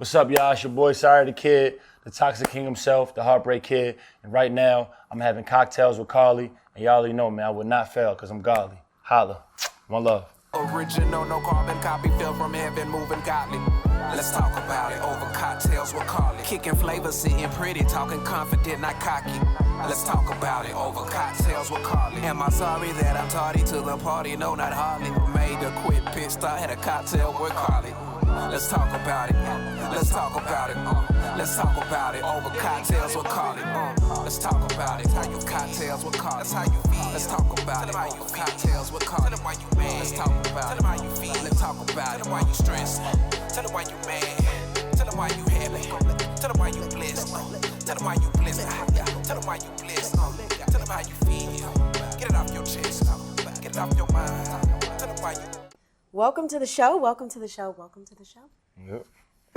What's up, y'all? It's your boy, Sy Ari The Kidd, the Toxic King himself, the Heartbreak Kid. And right now, I'm having cocktails with Carly. And y'all already know, man, I would not fail because I'm godly. Holla. One love. Original, no carbon copy, fell from heaven, moving godly. Let's talk about it over cocktails with Carly. Kicking flavor, sitting pretty, talking confident, not cocky. Let's talk about it over cocktails with Carly. Am I sorry that I'm tardy to the party? No, not hardly. Made a quick piss start, had a cocktail with Carly. Let's talk about it. Let's talk about it. Let's talk about it over cocktails with Carly. Let's talk about it. How you cocktails with Carly. That's how you feel. Let's talk about it. How you cocktails with Carly. Tell them why you mad. Let's talk about it. How you feel. Let's talk about it. Why you stressed. Tell them why you mad. Tell them why you happy. Tell them why you blessed. Tell them why you blessed. Tell them why you blessed. Tell them how you feel. Get it off your chest. Get it off your mind. Tell them why you. Welcome to the show. Welcome to the show. Welcome to the show. Yep.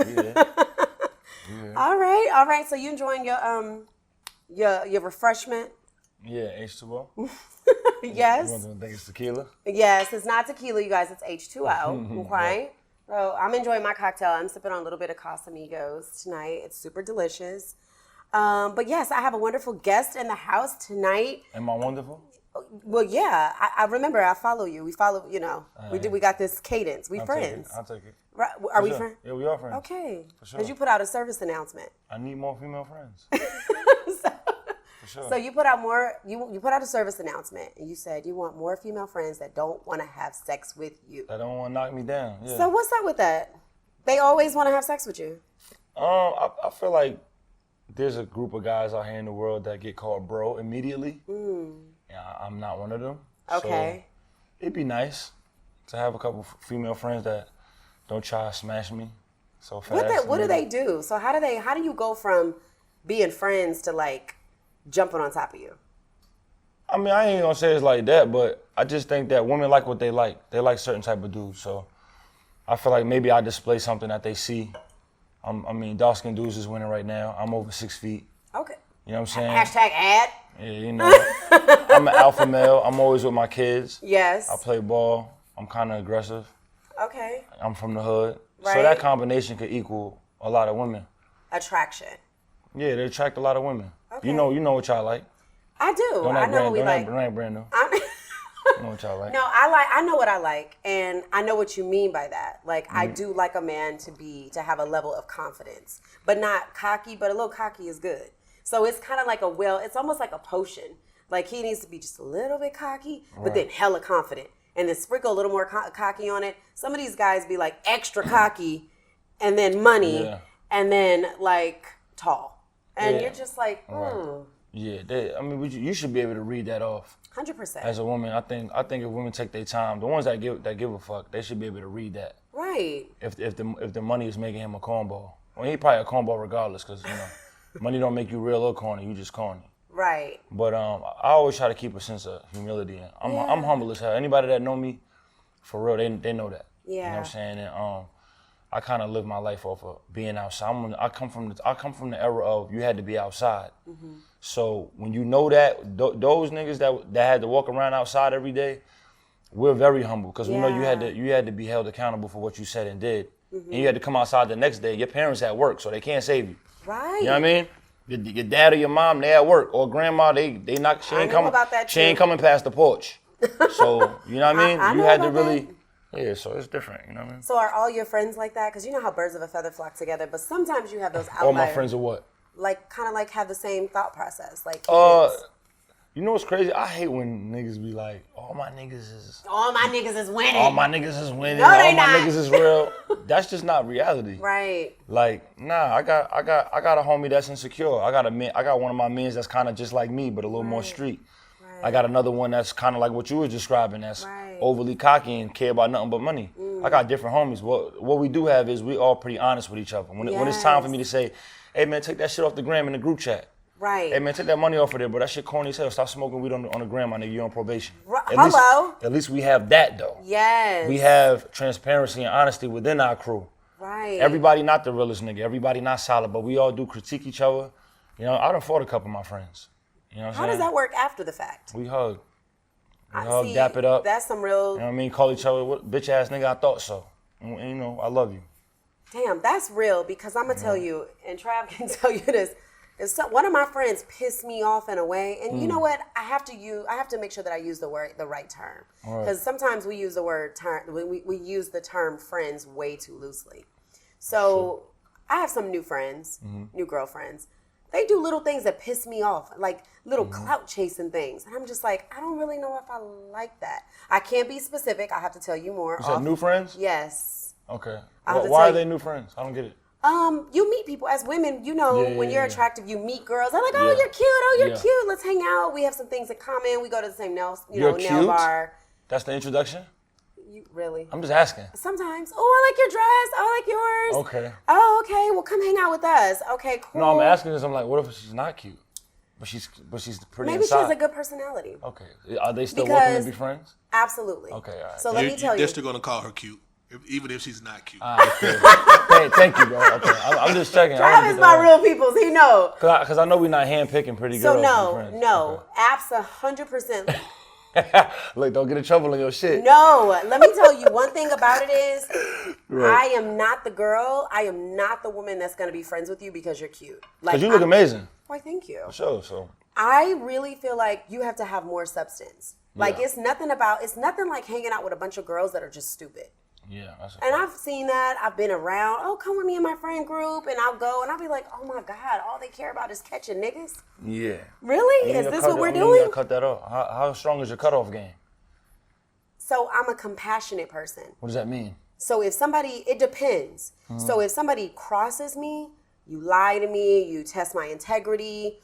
Yeah. All right. So you enjoying your refreshment? Yeah, H2O. Yes. You want to think it's tequila? Yes, it's not tequila, you guys. It's H2O. Okay. So I'm enjoying my cocktail. I'm sipping on a little bit of Casamigos tonight. It's super delicious. But yes, I have a wonderful guest in the house tonight. Am I wonderful? Well, yeah. I remember. I follow you. We follow. You know. We got this cadence. We friends. I'll take it. Right? Are we friends? Yeah, we are friends. Okay. For sure. Because you put out a service announcement. I need more female friends. For sure. So you put out more. You put out a service announcement, and you said you want more female friends that don't want to have sex with you. That don't want to knock me down. Yeah. So what's up with that? They always want to have sex with you. I feel like there's a group of guys out here in the world that get called bro immediately. Yeah, I'm not one of them. Okay. So it'd be nice to have a couple female friends that don't try to smash me so fast. What do they do? So how do you go from being friends to like jumping on top of you? I mean, I ain't gonna say it's like that, but I just think that women like what they like. They like certain type of dudes. So I feel like maybe I display something that they see. I mean, dark-skinned dudes is winning right now. I'm over 6 feet. Okay. You know what I'm saying? Hashtag ad. Yeah, you know. I'm an alpha male. I'm always with my kids. Yes. I play ball. I'm kind of aggressive. Okay. I'm from the hood. Right. So that combination could equal a lot of women. Attraction. Yeah, they attract a lot of women. Okay. You know what y'all like. I do. I know what we like. Don't act brand new. You know what y'all like. No, I know what I like, and I know what you mean by that. Like, I do like a man to have a level of confidence, but not cocky, but a little cocky is good. So it's kind of like it's almost like a potion. Like, he needs to be just a little bit cocky, but then hella confident, and then sprinkle a little more cocky on it. Some of these guys be like extra cocky, and then money, and then like tall, and you're just like, Yeah, you should be able to read that off. 100%. As a woman, I think if women take their time, the ones that give a fuck, they should be able to read that. Right. If the money is making him a cornball, well, he probably a cornball regardless, because money don't make you real or corny. You just corny. Right. But I always try to keep a sense of humility. And I'm humble as hell. Anybody that know me, for real, they know that. Yeah. You know what I'm saying? And I kind of live my life off of being outside. I come from the era of you had to be outside. Mm-hmm. So when you know that, those niggas that had to walk around outside every day, we're very humble because we know you had to be held accountable for what you said and did. Mm-hmm. And you had to come outside the next day. Your parents at work, so they can't save you. Right. You know what I mean? Your dad or your mom, they at work, or grandma, she ain't coming past the porch. So you know what I mean? You had to really. Yeah, so it's different, you know what I mean? So are all your friends like that? Because you know how birds of a feather flock together, but sometimes you have those outliers. All my friends are what? Like, kind of like have the same thought process. Like, you know what's crazy? I hate when niggas be like, all my niggas is winning. All my niggas is winning. No, all my niggas is real. That's just not reality. Right. Like, nah, I got a homie that's insecure. I got one of my mans that's kind of just like me, but a little more street. I got another one that's kind of like what you were describing, that's overly cocky and care about nothing but money. I got different homies. What we do have is we all pretty honest with each other. When it's time for me to say, hey man, take that shit off the gram in the group chat. Right. Hey man, take that money off of there, bro. That shit corny as hell. Stop smoking weed on the gram, my nigga. You're on probation. At least we have that though. Yes. We have transparency and honesty within our crew. Right. Everybody not the realest nigga. Everybody not solid, but we all do critique each other. You know, I done fought a couple of my friends. You know what I'm saying? How does that work after the fact? We hug. Dap it up. That's some real... You know what I mean? Call each other, bitch ass nigga, I thought so. And, you know, I love you. Damn, that's real because I'm gonna tell you, and Trav can tell you this. One of my friends pissed me off in a way, and you know what? I have to make sure that I use the right term, because sometimes we use the word term. We use the term friends way too loosely. So I have some new friends, new girlfriends. They do little things that piss me off, like little clout chasing things, and I'm just like, I don't really know if I like that. I can't be specific. I have to tell you more. You said new friends? Yes. Okay. Why are they new friends? I don't get it. You meet people as women, you know, when you're attractive, you meet girls. They're like, oh, you're cute. Oh, you're cute. Let's hang out. We have some things in common. We go to the same nail bar. That's the introduction? Really? I'm just asking. Sometimes. Oh, I like your dress. I like yours. Okay. Oh, okay. Well, come hang out with us. Okay, cool. No, I'm asking this. I'm like, what if she's not cute? But she's pretty Maybe inside. she has a good personality. Okay. Are they still welcome to be friends? Absolutely. Okay, all right. So let me tell you. You're still going to call her cute, even if she's not cute. Thank you, bro. Okay. I'm just checking. Travis my real peoples. He know. Because I know we're not handpicking pretty girls. So no. Apps 100%. Look, don't get in trouble on your shit. No, let me tell you one thing about it is, I am not the girl. I am not the woman that's gonna be friends with you because you're cute. Because you look amazing. Why, thank you. For sure. So I really feel like you have to have more substance. Like it's nothing like hanging out with a bunch of girls that are just stupid. Yeah, and I've seen that. I've been around. Oh, come with me in my friend group, and I'll go, and I'll be like, oh my God, all they care about is catching niggas. Yeah. Really? Is this what we're doing? Cut that off. How strong is your cutoff game? So I'm a compassionate person. What does that mean? So it depends. So if somebody crosses me, you lie to me, you test my integrity,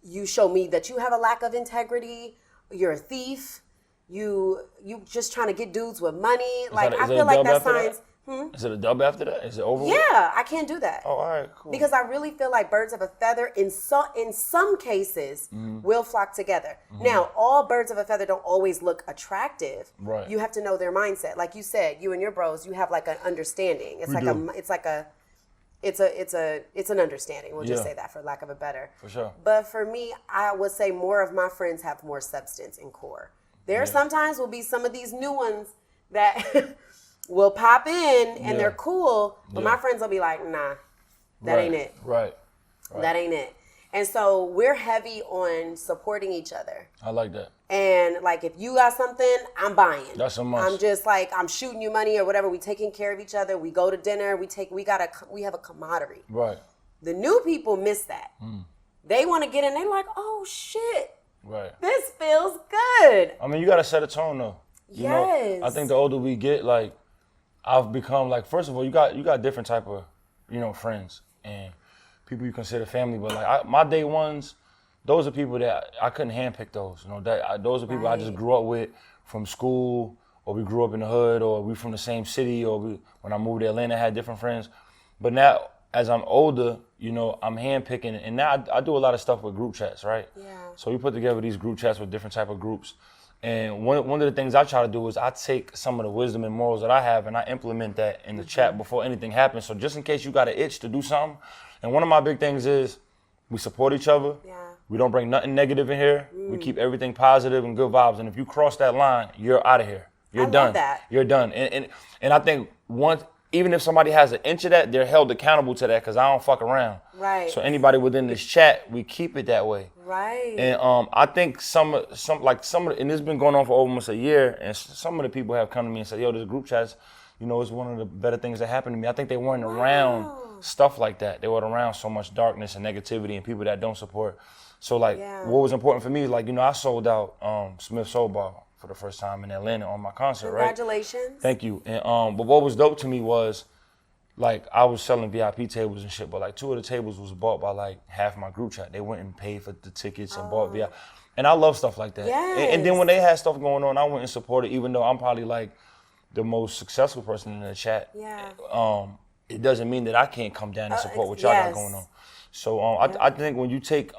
you show me that you have a lack of integrity, you're a thief. You just trying to get dudes with money. I feel like that signs. Is it a dub after that? Is it over? Yeah, I can't do that. Oh, all right, cool. Because I really feel like birds of a feather in some cases will flock together. Now, all birds of a feather don't always look attractive. Right. You have to know their mindset. Like you said, you and your bros, you have like an understanding. It's an understanding. We'll just say that for lack of a better. For sure. But for me, I would say more of my friends have more substance and core. There sometimes will be some of these new ones that will pop in and they're cool, but my friends will be like, nah, that ain't it. Right. That ain't it. And so we're heavy on supporting each other. I like that. And like if you got something, I'm buying. That's a must. I'm just like, I'm shooting you money or whatever. We taking care of each other. We go to dinner. We have a camaraderie. Right. The new people miss that. They want to get in. They're like, oh shit. Right. This feels good. I mean, you gotta set a tone though. You know, I think the older we get, like, I've become like, first of all, you got different type of, friends and people you consider family. But like my day ones, those are people that I couldn't handpick those. Those are people I just grew up with from school, or we grew up in the hood, or we from the same city, or when I moved to Atlanta, I had different friends. But now, as I'm older, I'm handpicking, and now I do a lot of stuff with group chats, right? Yeah. So we put together these group chats with different type of groups. And one of the things I try to do is I take some of the wisdom and morals that I have and I implement that in the chat before anything happens. So just in case you got an itch to do something. And one of my big things is we support each other. Yeah. We don't bring nothing negative in here. We keep everything positive and good vibes. And if you cross that line, you're out of here. You're done. Love that. You're done. And I think even if somebody has an inch of that, they're held accountable to that because I don't fuck around. Right. So anybody within this chat, we keep it that way. Right. And I think some of and it's been going on for almost a year, and some of the people have come to me and said, yo, this group chats, it's one of the better things that happened to me. I think they weren't around stuff like that. They weren't around so much darkness and negativity and people that don't support. So what was important for me is I sold out Smith Soul Bar for the first time in Atlanta on my concert, Congratulations. Right? Thank you. And but what was dope to me was I was selling VIP tables and shit, but 2 of the tables was bought by half my group chat. They went and paid for the tickets and bought VIP. And I love stuff like that. Yes. And then when they had stuff going on, I went and supported, even though I'm probably the most successful person in the chat. Yeah. It doesn't mean that I can't come down and support what y'all got going on. So I think when you take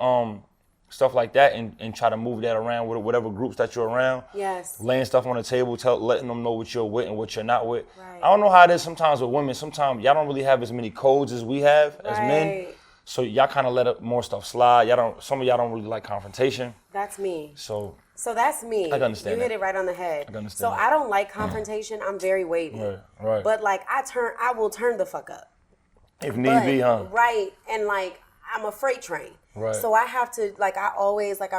stuff like that and try to move that around with whatever groups that you're around. Yes. Laying stuff on the table, letting them know what you're with and what you're not with. Right. I don't know how it is sometimes with women. Sometimes y'all don't really have as many codes as we have as men. So y'all kind of let more stuff slide. Some of y'all don't really like confrontation. That's me. So that's me. I can understand. You hit it right on the head. I can understand. So I don't like confrontation. I'm very wavy. Right. But I will turn the fuck up. If need be, huh? Right. And like, I'm a freight train. Right. So I have to, like, I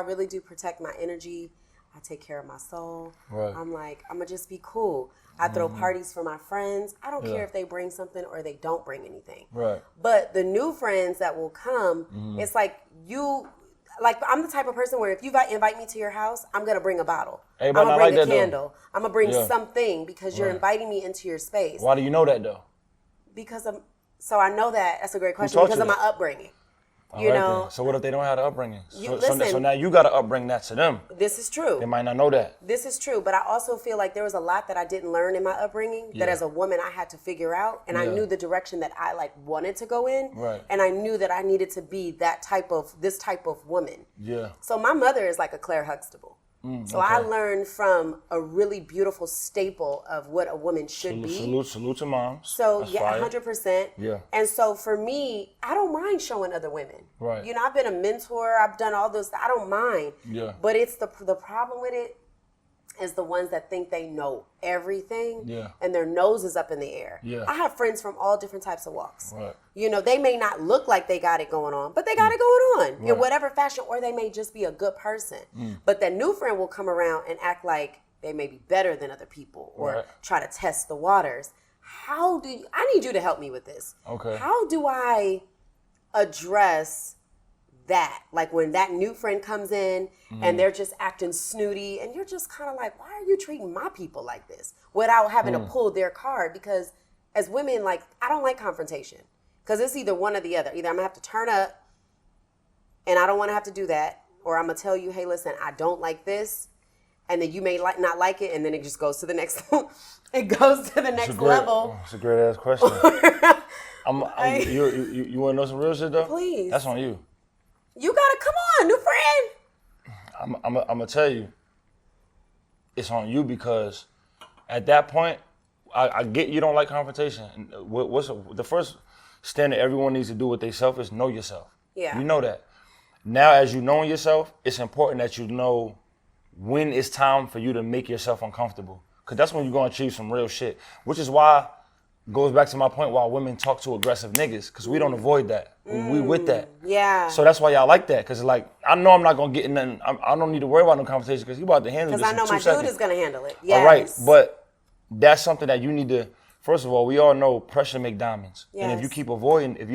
really do protect my energy. I take care of my soul. Right. I'm like, I'm going to just be cool. I throw parties for my friends. I don't care if they bring something or they don't bring anything. Right. But the new friends that will come, it's like I'm the type of person where if you invite me to your house, I'm going to bring a bottle. Everybody I'm going to bring like a that, candle. though. I'm going to bring Yeah. something because you're inviting me into your space. Why do you know that, though? Because so I know that. That's a great question. taught Because you of my that? upbringing. All You right, know, then. So what if they don't have the upbringing? listen. So now you got to upbring that to them. this is true. They might not know that. This is true, but I also feel like there was a lot that I didn't learn in my upbringing that as a woman I had to figure out, and I knew the direction that I like wanted to go in, Right. and I knew that I needed to be this type of woman. Yeah. So my mother is like a Claire Huxtable. So I learned from a really beautiful staple of what a woman should be. Salute to moms. So That's yeah, fire. 100%. Yeah. And so for me, I don't mind showing other women. Right. You know, I've been a mentor. I've done all this. I don't mind. Yeah. But it's the problem with it is the ones that think they know everything. Yeah. And their nose is up in the air. Yeah. I have friends from all different types of walks. Right. You know, they may not look like they got it going on, but they got it going on in whatever fashion, or they may just be a good person. But that new friend will come around and act like they may be better than other people or try to test the waters. I need you to help me with this. Okay. How do I address that? Like when that new friend comes in and they're just acting snooty and you're just kind of like, why are you treating my people like this? Without having to pull their card, because as women, like, I don't like confrontation because it's either one or the other. Either I'm gonna have to turn up and I don't want to have to do that, or I'm gonna tell you, hey, listen, I don't like this, and then you may not like it, and then it just goes to the next it goes to the next level. It's a great ass question. You want to know some real shit though? Please. That's on you. You gotta come on, new friend. I'm gonna tell you. It's on you because at that point, I get you don't like confrontation. What's the first standard everyone needs to do with themselves is know yourself. Yeah. You know that. Now, as you know yourself, it's important that you know when it's time for you to make yourself uncomfortable. Because that's when you're going to achieve some real shit. Which is why, goes back to my point, why women talk to aggressive niggas. Because we don't avoid that. We with that. Yeah. So that's why y'all like that. Because like, I know I'm not going to get in nothing. I don't need to worry about no conversation because you about to handle this Because I know in 2 my seconds. dude is going to handle it. Yes. All right. But that's something that you need to, first of all, we all know pressure make diamonds. And if you Yes. keep avoiding, if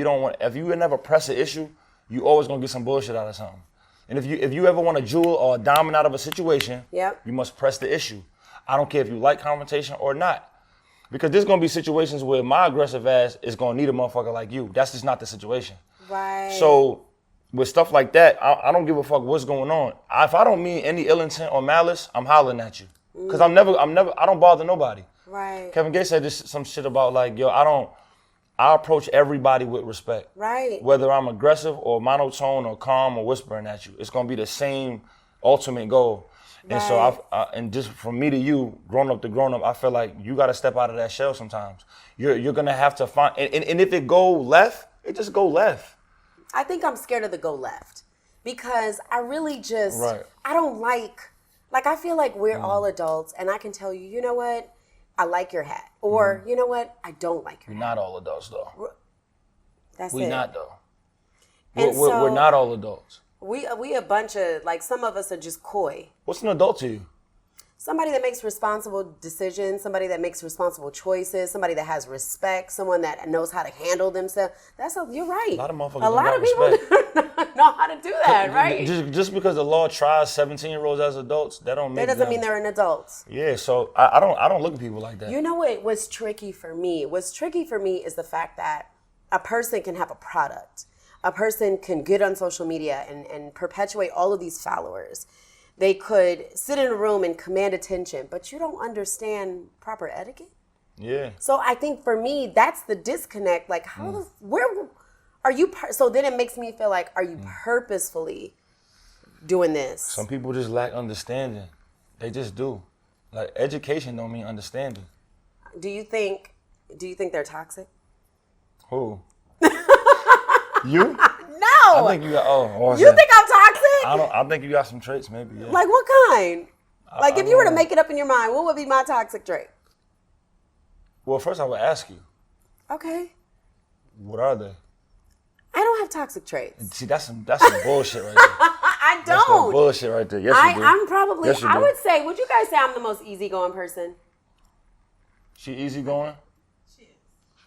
you never press an issue, you always going to get some bullshit out of something. And if you ever want a jewel or a diamond out of a situation, you must press the issue. I don't care if you like confrontation or not. Because there's going to be situations where my aggressive ass is going to need a motherfucker like you. That's just not the situation. Right. So with stuff like that, I don't give a fuck what's going on. If I don't mean any ill intent or malice, I'm hollering at you. Because I don't bother nobody. Right. Kevin Gates said some shit about like, yo, I approach everybody with respect. Right. Whether I'm aggressive or monotone or calm or whispering at you, it's gonna be the same ultimate goal. And so and just from me to you, grown up to grown up, I feel like you gotta step out of that shell sometimes. You're gonna have to find, and if it go left, it just go left. I think I'm scared of the go left because I really just, Right. I don't like I feel like we're all adults and I can tell you, you know what? I like your hat. Or, you know what? I don't like your We're hat. not all adults though. That's We're it. not though. And We're not all adults. We a bunch of, like, some of us are just coy. What's an adult to you? Somebody that makes responsible decisions, somebody that makes responsible choices, somebody that has respect, someone that knows how to handle themselves. You're right. A lot of motherfuckers A lot don't of people don't know how to do that, right? Just because the law tries 17-year-olds as adults, that don't make That doesn't them. mean they're an adult. Yeah, so I don't look at people like that. You know what was tricky for me? What's tricky for me is the fact that a person can have a product. A person can get on social media and perpetuate all of these followers. They could sit in a room and command attention, but you don't understand proper etiquette. Yeah. So I think for me, that's the disconnect. Like, where are you? So then it makes me feel like, are you purposefully doing this? Some people just lack understanding. They just do. Like, education don't mean understanding. Do you think they're toxic? Who? You? No. I think you got. You think I'm toxic? I think you got some traits, maybe. Yeah. Like what kind? Like if you were to make it up in your mind, what would be my toxic trait? Well, first I would ask you. Okay. What are they? I don't have toxic traits. See, that's some bullshit right there. I That's some don't. bullshit right there. Yes, you do. I'm probably, Yes, you I do. would say, would you guys say I'm the most easygoing person? She easygoing?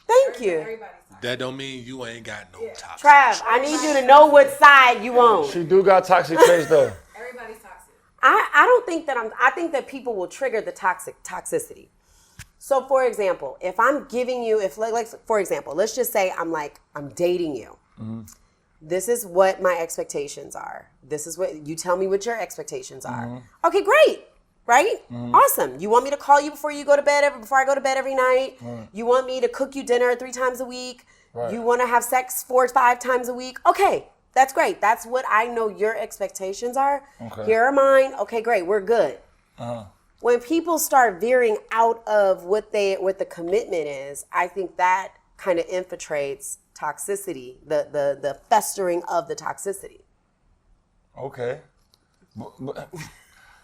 Thank you. That don't mean you ain't got no toxic. Trav, I need you to know what side you on. She do got toxic traits though. Everybody's toxic. I don't think that I think that people will trigger the toxicity. So for example, if I'm giving you, for example, let's just say I'm dating you. Mm-hmm. This is what my expectations are. This is what, you tell me what your expectations are. Mm-hmm. Okay, great. Right? Awesome. You want me to call you before I go to bed every night? Right. You want me to cook you dinner 3 times a week? Right. You want to have sex 4 or 5 times a week? Okay, that's great. That's what I know your expectations are. Okay. Here are mine. Okay, great. We're good. When people start veering out of what the commitment is, I think that kind of infiltrates toxicity, the festering of the toxicity. Okay.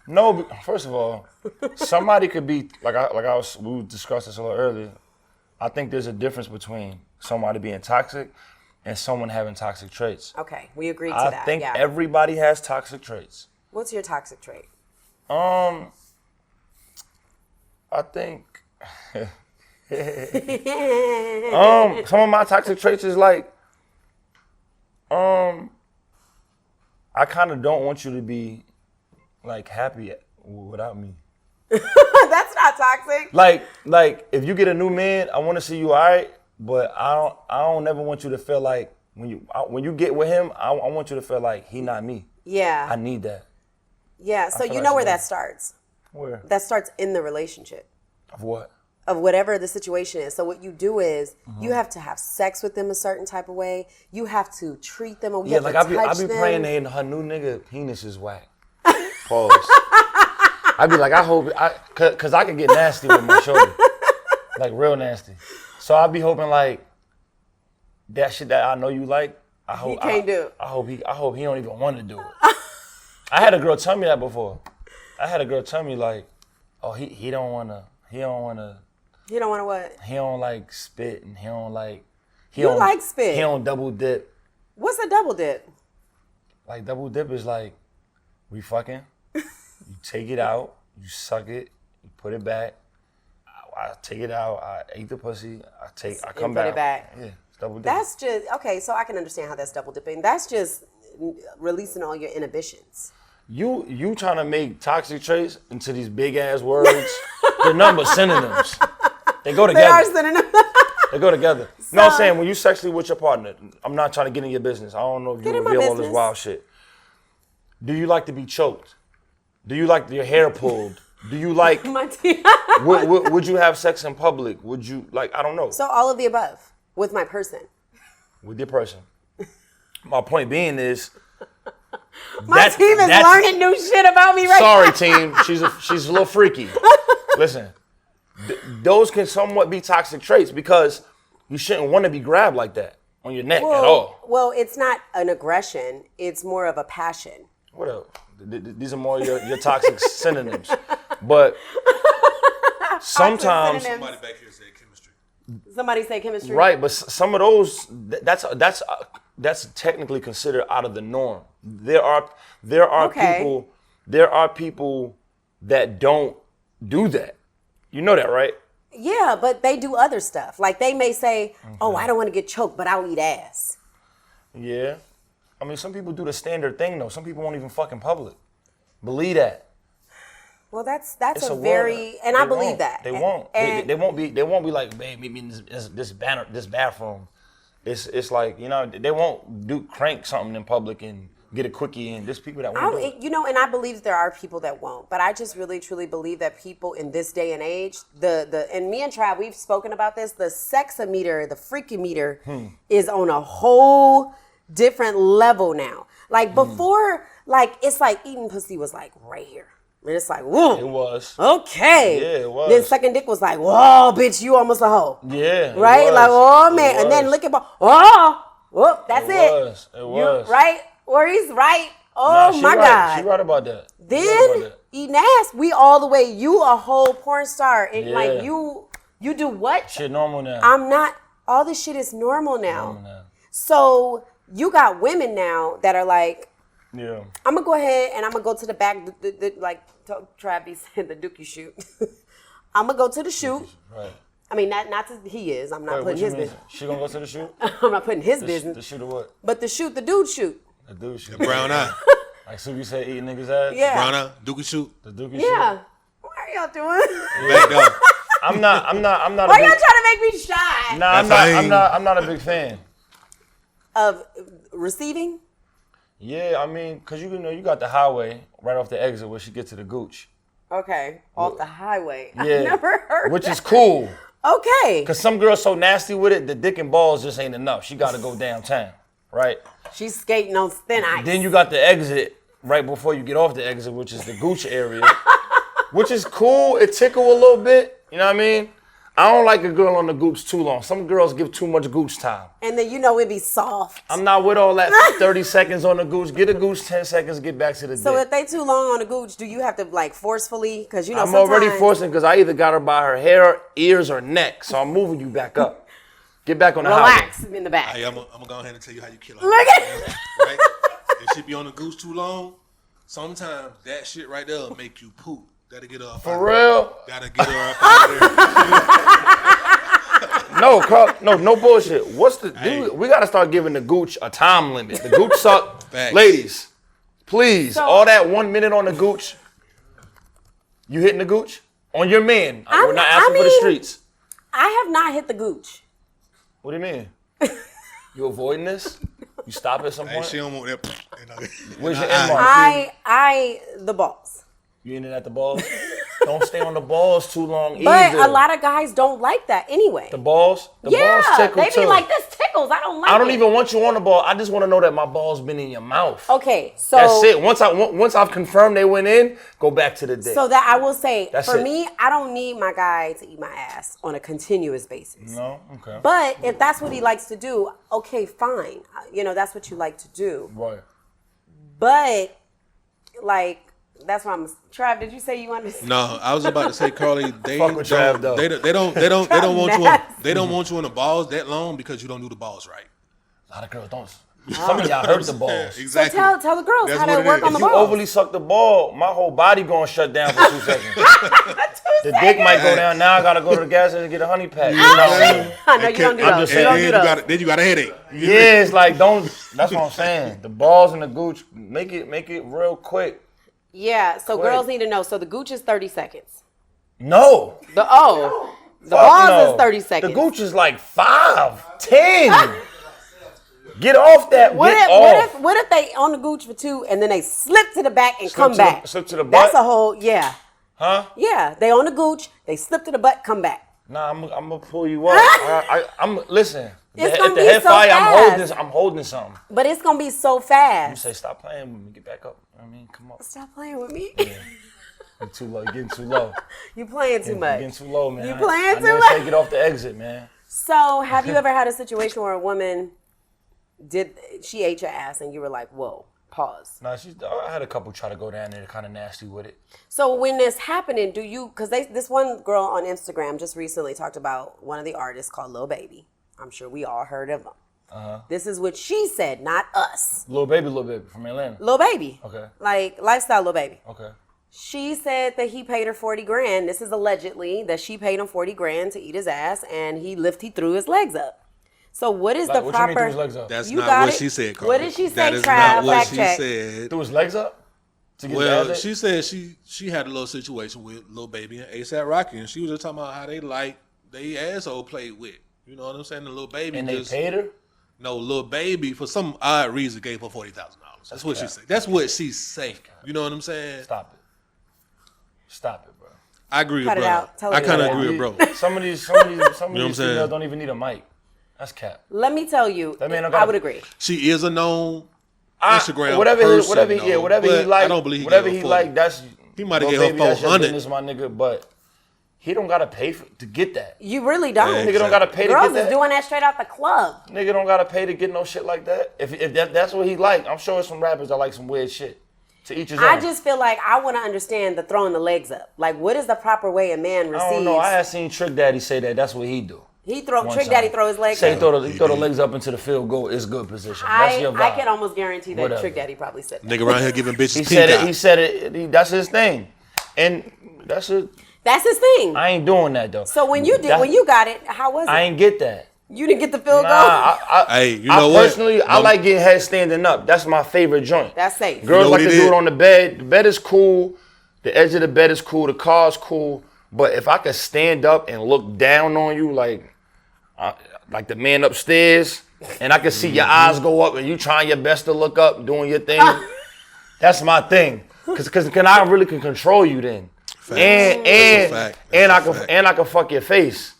No, first of all, somebody could be we discussed this a little earlier. I think there's a difference between somebody being toxic and someone having toxic traits. Okay, we agreed to I that. think yeah. everybody has toxic traits. What's your toxic trait? I think some of my toxic traits is like I kind of don't want you to be like happy without me. That's not toxic. Like if you get a new man, I want to see you all right, but I don't never want you to feel like when you get with him, I want you to feel like he not me. Yeah. I need that. Yeah, so feel you like know where so. that starts. Where? That starts in the relationship. Of what? Of whatever the situation is. So what you do is you have to have sex with them a certain type of way. You have to treat them. You Yeah, have like to I be touch them. praying that her new nigga penis is whack. Pause. I be like, I hope, cause I can get nasty with my shorty, like real nasty. So I be hoping like that shit that I know you like. I hope He can't do. I hope he don't even want to do it. I had a girl tell me that before. I had a girl tell me like, oh he don't wanna. You don't want to what? He don't like spit and he don't like. You like spit. He don't double dip. What's a double dip? Like double dip is like, we fucking, you take it out, you suck it, you put it back. I take it out, I eat the pussy, I come put back. it back. Yeah, it's double dip. That's just, okay, so I can understand how that's double dipping. That's just releasing all your inhibitions. You trying to make toxic traits into these big ass words. They're number synonyms. They go together. They are synonyms. They go together. No, I'm saying when you sexually with your partner, I'm not trying to get in your business. I don't know if you Get in my reveal all this business. wild shit. Do you like to be choked? Do you like your hair pulled? Do you like, would you have sex in public? Would you, like, I don't know. So all of the above with my person. With your person. My point being is, My team is learning new shit about me right sorry, now. team. She's a little freaky. Listen, those can somewhat be toxic traits because you shouldn't want to be grabbed like that on your neck at all. Well, it's not an aggression. It's more of a passion. What else? These are more your toxic synonyms. But sometimes, synonyms. Somebody back here said chemistry. Somebody say chemistry. right? But some of those, that's technically considered out of the norm. There are Okay. people that don't do that. You know that, right? Yeah, but they do other stuff. Like they may say, "Oh, I don't want to get choked, but I'll eat ass." Yeah. I mean, some people do the standard thing though. Some people won't even fuck in public. Believe that. Well, that's It's a world. very, and I They believe won't. that. They won't. And They won't be like, babe, meet me in this bathroom. It's like, you know, they won't crank something in public and get a quickie in. There's people that won't do it. you know, and I believe that there are people that won't, but I just really truly believe that people in this day and age, and me and Trav, we've spoken about this. The sexometer, the freakometer, is on a whole different level now. Like before, like it's like eating pussy was like right here. And it's like, whoa. It was. Okay. Yeah, it was. Then sucking dick was like, whoa, bitch, you almost a hoe. Yeah. Right? It was. Like, oh, man. It And then was. look at, whoop, that's It it. was. It was. Right? Or he's right. Oh, Nah, she my right. God. She right about that. She right Then about that. eating ass, we all the way, you a whole porn star. And like Yeah. you do what? Shit normal now. I'm not, all this shit is normal now. So you got women now that are like, yeah, I'm gonna go ahead and I'm gonna go to the back, like Travis said, the dookie shoot. I'm gonna go to the shoot. Right. I mean, not to, he is. I'm not putting his business. She gonna go to the shoot? I'm not putting his business. The shoot or what? But the dude shoot. The dude shoot. The brown eye. Like Suki said, eating niggas' ass? Yeah. Brown eye, dookie shoot. The dookie shoot? Yeah. What are y'all doing? Back down. I'm not Why y'all trying to make me shy? Nah, I'm not a big fan. Of receiving? Yeah, I mean, cause you know you got the highway right off the exit where she get to the gooch. Okay, off the highway. Yeah, I've never heard which that. is cool. Okay. Cause some girls so nasty with it, the dick and balls just ain't enough. She got to go downtown, right? She's skating on thin ice. Then you got the exit right before you get off the exit, which is the gooch area, which is cool. It tickle a little bit, you know what I mean? I don't like a girl on the gooch too long. Some girls give too much gooch time. And then you know it be soft. I'm not with all that 30 seconds on the gooch. Get a gooch 10 seconds, get back to the So dick. if they too long on the gooch, do you have to like forcefully? Because you know I'm sometimes already forcing because I either got her by her hair, ears, or neck. So I'm moving you back up. Get back on the relax highway. in the back. Hey, I'm gonna go ahead and tell you how you kill her. Look at Right? If she be on the goose too long, sometimes that shit right there will make you poop. Gotta get her up. For real? Gotta get her up out of there. No, Carl, no bullshit. What's the Hey. dude? We gotta start giving the gooch a time limit. The gooch suck. Facts. Ladies, please, So- all that 1 minute on the gooch. You hitting the gooch? On your man. We're not asking for the streets. I have not hit the gooch. What do you mean? You avoiding this? You stop at some Hey, point? she don't want that. Where's your Nah, end mark? The balls. You in it at the balls? Don't stay on the balls too long But either. a lot of guys don't like that anyway. The balls? The balls tickle they be too. like, this tickles. I don't like it. I don't even want you on the ball. I just want to know that my ball's been in your mouth. Okay, so That's it. Once I've confirmed they went in, go back to the dick. So that I will say, That's for it. me, I don't need my guy to eat my ass on a continuous basis. No? Okay. But if that's what he likes to do, okay, fine. You know, that's what you like to do. Right. But, like, that's why I'm. Trav, did you say you wanted to? No, I was about to say, Carly, they Fuck with Trav, though. they don't want you. Nasty. They don't want you on the balls that long because you don't do the balls right. A lot of girls don't. Some of y'all hurt the balls. So Exactly. tell the girls That's how what to it work is. on the If you balls. overly suck the ball, my whole body gonna shut down for 2 seconds. The dick might go down. Now I gotta go to the gas station and get a honey pack. You know what I mean? I know you don't do I'm those. just You saying. don't do those. Then you got a headache. Yeah, it's like don't. That's what I'm saying. The balls and the gooch, make it real quick. Yeah, so Quick. girls need to know. So the gooch is 30 seconds. No. The Fuck balls no. is 30 seconds. The gooch is like 5, 10. Get off that. What Get if, off. what if they on the gooch for 2 and then they slip to the back and Slip come to the- back? slip to the That's butt? a whole, yeah. Huh? Yeah, they on the gooch, they slip to the butt, come back. Nah, I'm gonna pull you up. I'm listen. It's If gonna the be head so fire, fast. I'm holding something. But it's gonna be so You fast. say stop playing with me. Get back up. I mean, come on. Stop playing with me. You're too low. You're getting too low. You playing too You're much. getting too low, man. You playing I too never much. say get off the exit, man. So, have you ever had a situation where a woman she ate your ass and you were like, whoa, pause. Nah, I had a couple try to go down there, kind of nasty with it. So when this happening, do you, because this one girl on Instagram just recently talked about one of the artists called Lil Baby. I'm sure we all heard of him. This is what she said, not us. Lil Baby from Atlanta. Lil Baby. Okay. Like, lifestyle Lil Baby. Okay. She said that he paid her 40 grand. This is allegedly that she paid him 40 grand to eat his ass and he threw his legs up. So what is Like, the what you mean proper? threw his legs up? That's You not got what it? she said, Carly. What did she say, That is Trav? not what Fact she check. said. Threw his legs up? To get Well, the ass she said she had a little situation with Lil Baby and ASAP Rocky, and she was just talking about how they asshole played with. You know what I'm saying? The Lil Baby and they just paid her? no Lil Baby for some odd reason gave her $40,000. That's what she said. That's what she's saying. You know what I'm saying? Stop it, bro. I agree Cut with it bro. out. Tell I it kind of out. agree with bro. Some of these what I'm females saying? don't even need a mic. That's cap. Let me tell you, That man don't I got- would agree. She is a known Instagram whatever person, whatever he but like. I don't believe he whatever gave he her 40. like. That's He might have Lil gave her Baby, that's your 400. business, my nigga. But he don't gotta pay to get that. You really don't. Yeah, Nigga don't gotta pay to Girls get that. is doing that straight out the club. Nigga don't gotta pay to get no shit like that. If that's what he like, I'm sure some rappers that like some weird shit. To each his own. I just feel like I want to understand the throwing the legs up. Like, what is the proper way a man receives? I don't know. I had seen Trick Daddy say that. That's what he do. Trick Daddy throw his legs. Say he throw the legs up into the field goal. It's good position. That's your vibe. I can almost guarantee that Whatever. Trick Daddy probably said that. Nigga around here giving bitches He pink said it. eye. He said it. That's his thing, and that's it. That's his thing. I ain't doing that though. So when you got it, how was it? I ain't get that. You didn't get the field goal? Hey, you know what? Personally, I like getting head standing up. That's my favorite joint. That's safe. Girls know like what to he do did? it on the bed. The bed is cool. The edge of the bed is cool. The car's cool. But if I could stand up and look down on you like the man upstairs, and I could see your eyes go up and you trying your best to look up, doing your thing, that's my thing. Cause I really can control you then. Fact. And I can fuck your face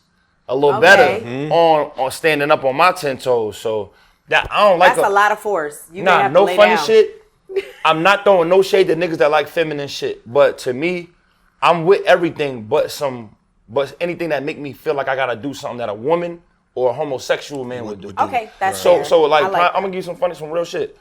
a little better on standing up on my 10 toes. So that I don't like. That's a lot of force. You may Nah, have no to lay funny down. shit. I'm not throwing no shade to niggas that like feminine shit. But to me, I'm with everything but anything that make me feel like I gotta do something that a woman or a homosexual man would do. Okay, that's So fair. so like, I like I'm gonna give you some real shit.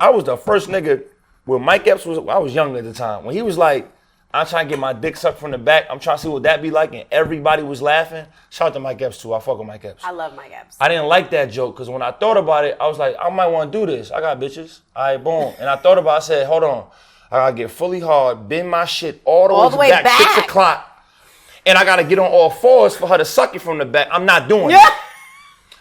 I was the first nigga where Mike Epps was. I was young at the time when he was like, I'm trying to get my dick sucked from the back. I'm trying to see what that be like, and everybody was laughing. Shout out to Mike Epps too. I fuck with Mike Epps. I love Mike Epps. I didn't like that joke because when I thought about it, I was like, I might want to do this. I got bitches. All right, boom. And I thought about it, I said, hold on. I got to get fully hard, bend my shit all the way back, 6 o'clock. And I got to get on all fours for her to suck it from the back. I'm not doing it.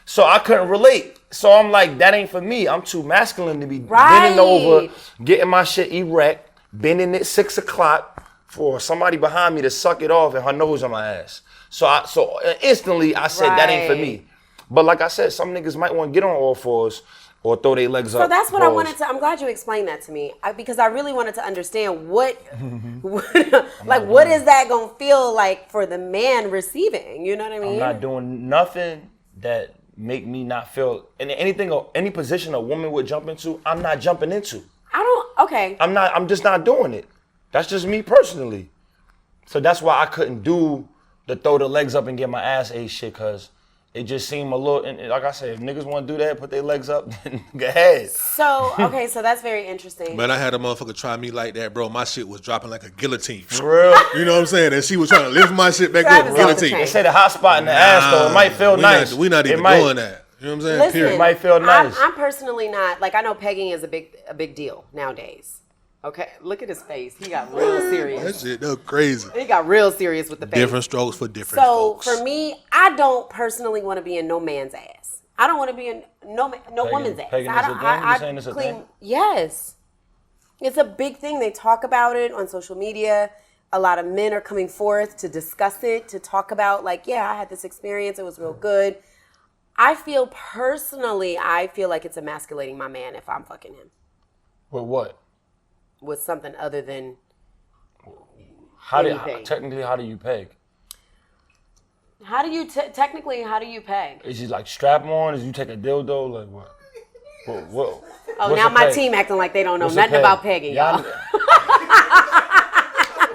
So I couldn't relate. So I'm like, that ain't for me. I'm too masculine to be bending over, getting my shit erect, bending it 6 o'clock for somebody behind me to suck it off and her nose on my ass. So instantly I said that ain't for me. But like I said, some niggas might want to get on all fours or throw their legs up. So that's what I wanted to. I'm glad you explained that to me because I really wanted to understand what is that gonna feel like for the man receiving? You know what I mean? I'm not doing nothing that make me not feel any position a woman would jump into. I'm not jumping into. I'm just not doing it. That's just me personally. So that's why I couldn't do the throw the legs up and get my ass ate shit, because it just seemed a little, and like I said, if niggas want to do that, put their legs up, then go ahead. So that's very interesting. Man, I had a motherfucker try me like that, bro. My shit was dropping like a guillotine. For real? You know what I'm saying? And she was trying to lift my shit back up, guillotine. They say the hot spot in the ass, though, it might feel nice. We're not even doing that. You know what I'm saying? Listen, Period. It might feel nice. I'm personally not, like, I know pegging is a big deal nowadays. Okay, look at his face. He got real serious. That shit, that was crazy. He got real serious with the face. Different strokes for different folks. So for me, I don't personally want to be in no man's ass. I don't want to be in no woman's ass. Pegging is a thing? You saying it's a thing? Yes. It's a big thing. They talk about it on social media. A lot of men are coming forth to discuss it, to talk about, like, yeah, I had this experience. It was real good. I feel like it's emasculating my man if I'm fucking him. With what? With something other than technically, how do you peg? How do you peg? Is it like strap on? Is you take a dildo? Like what? What? Oh, now my team acting like they don't know nothing about pegging, y'all.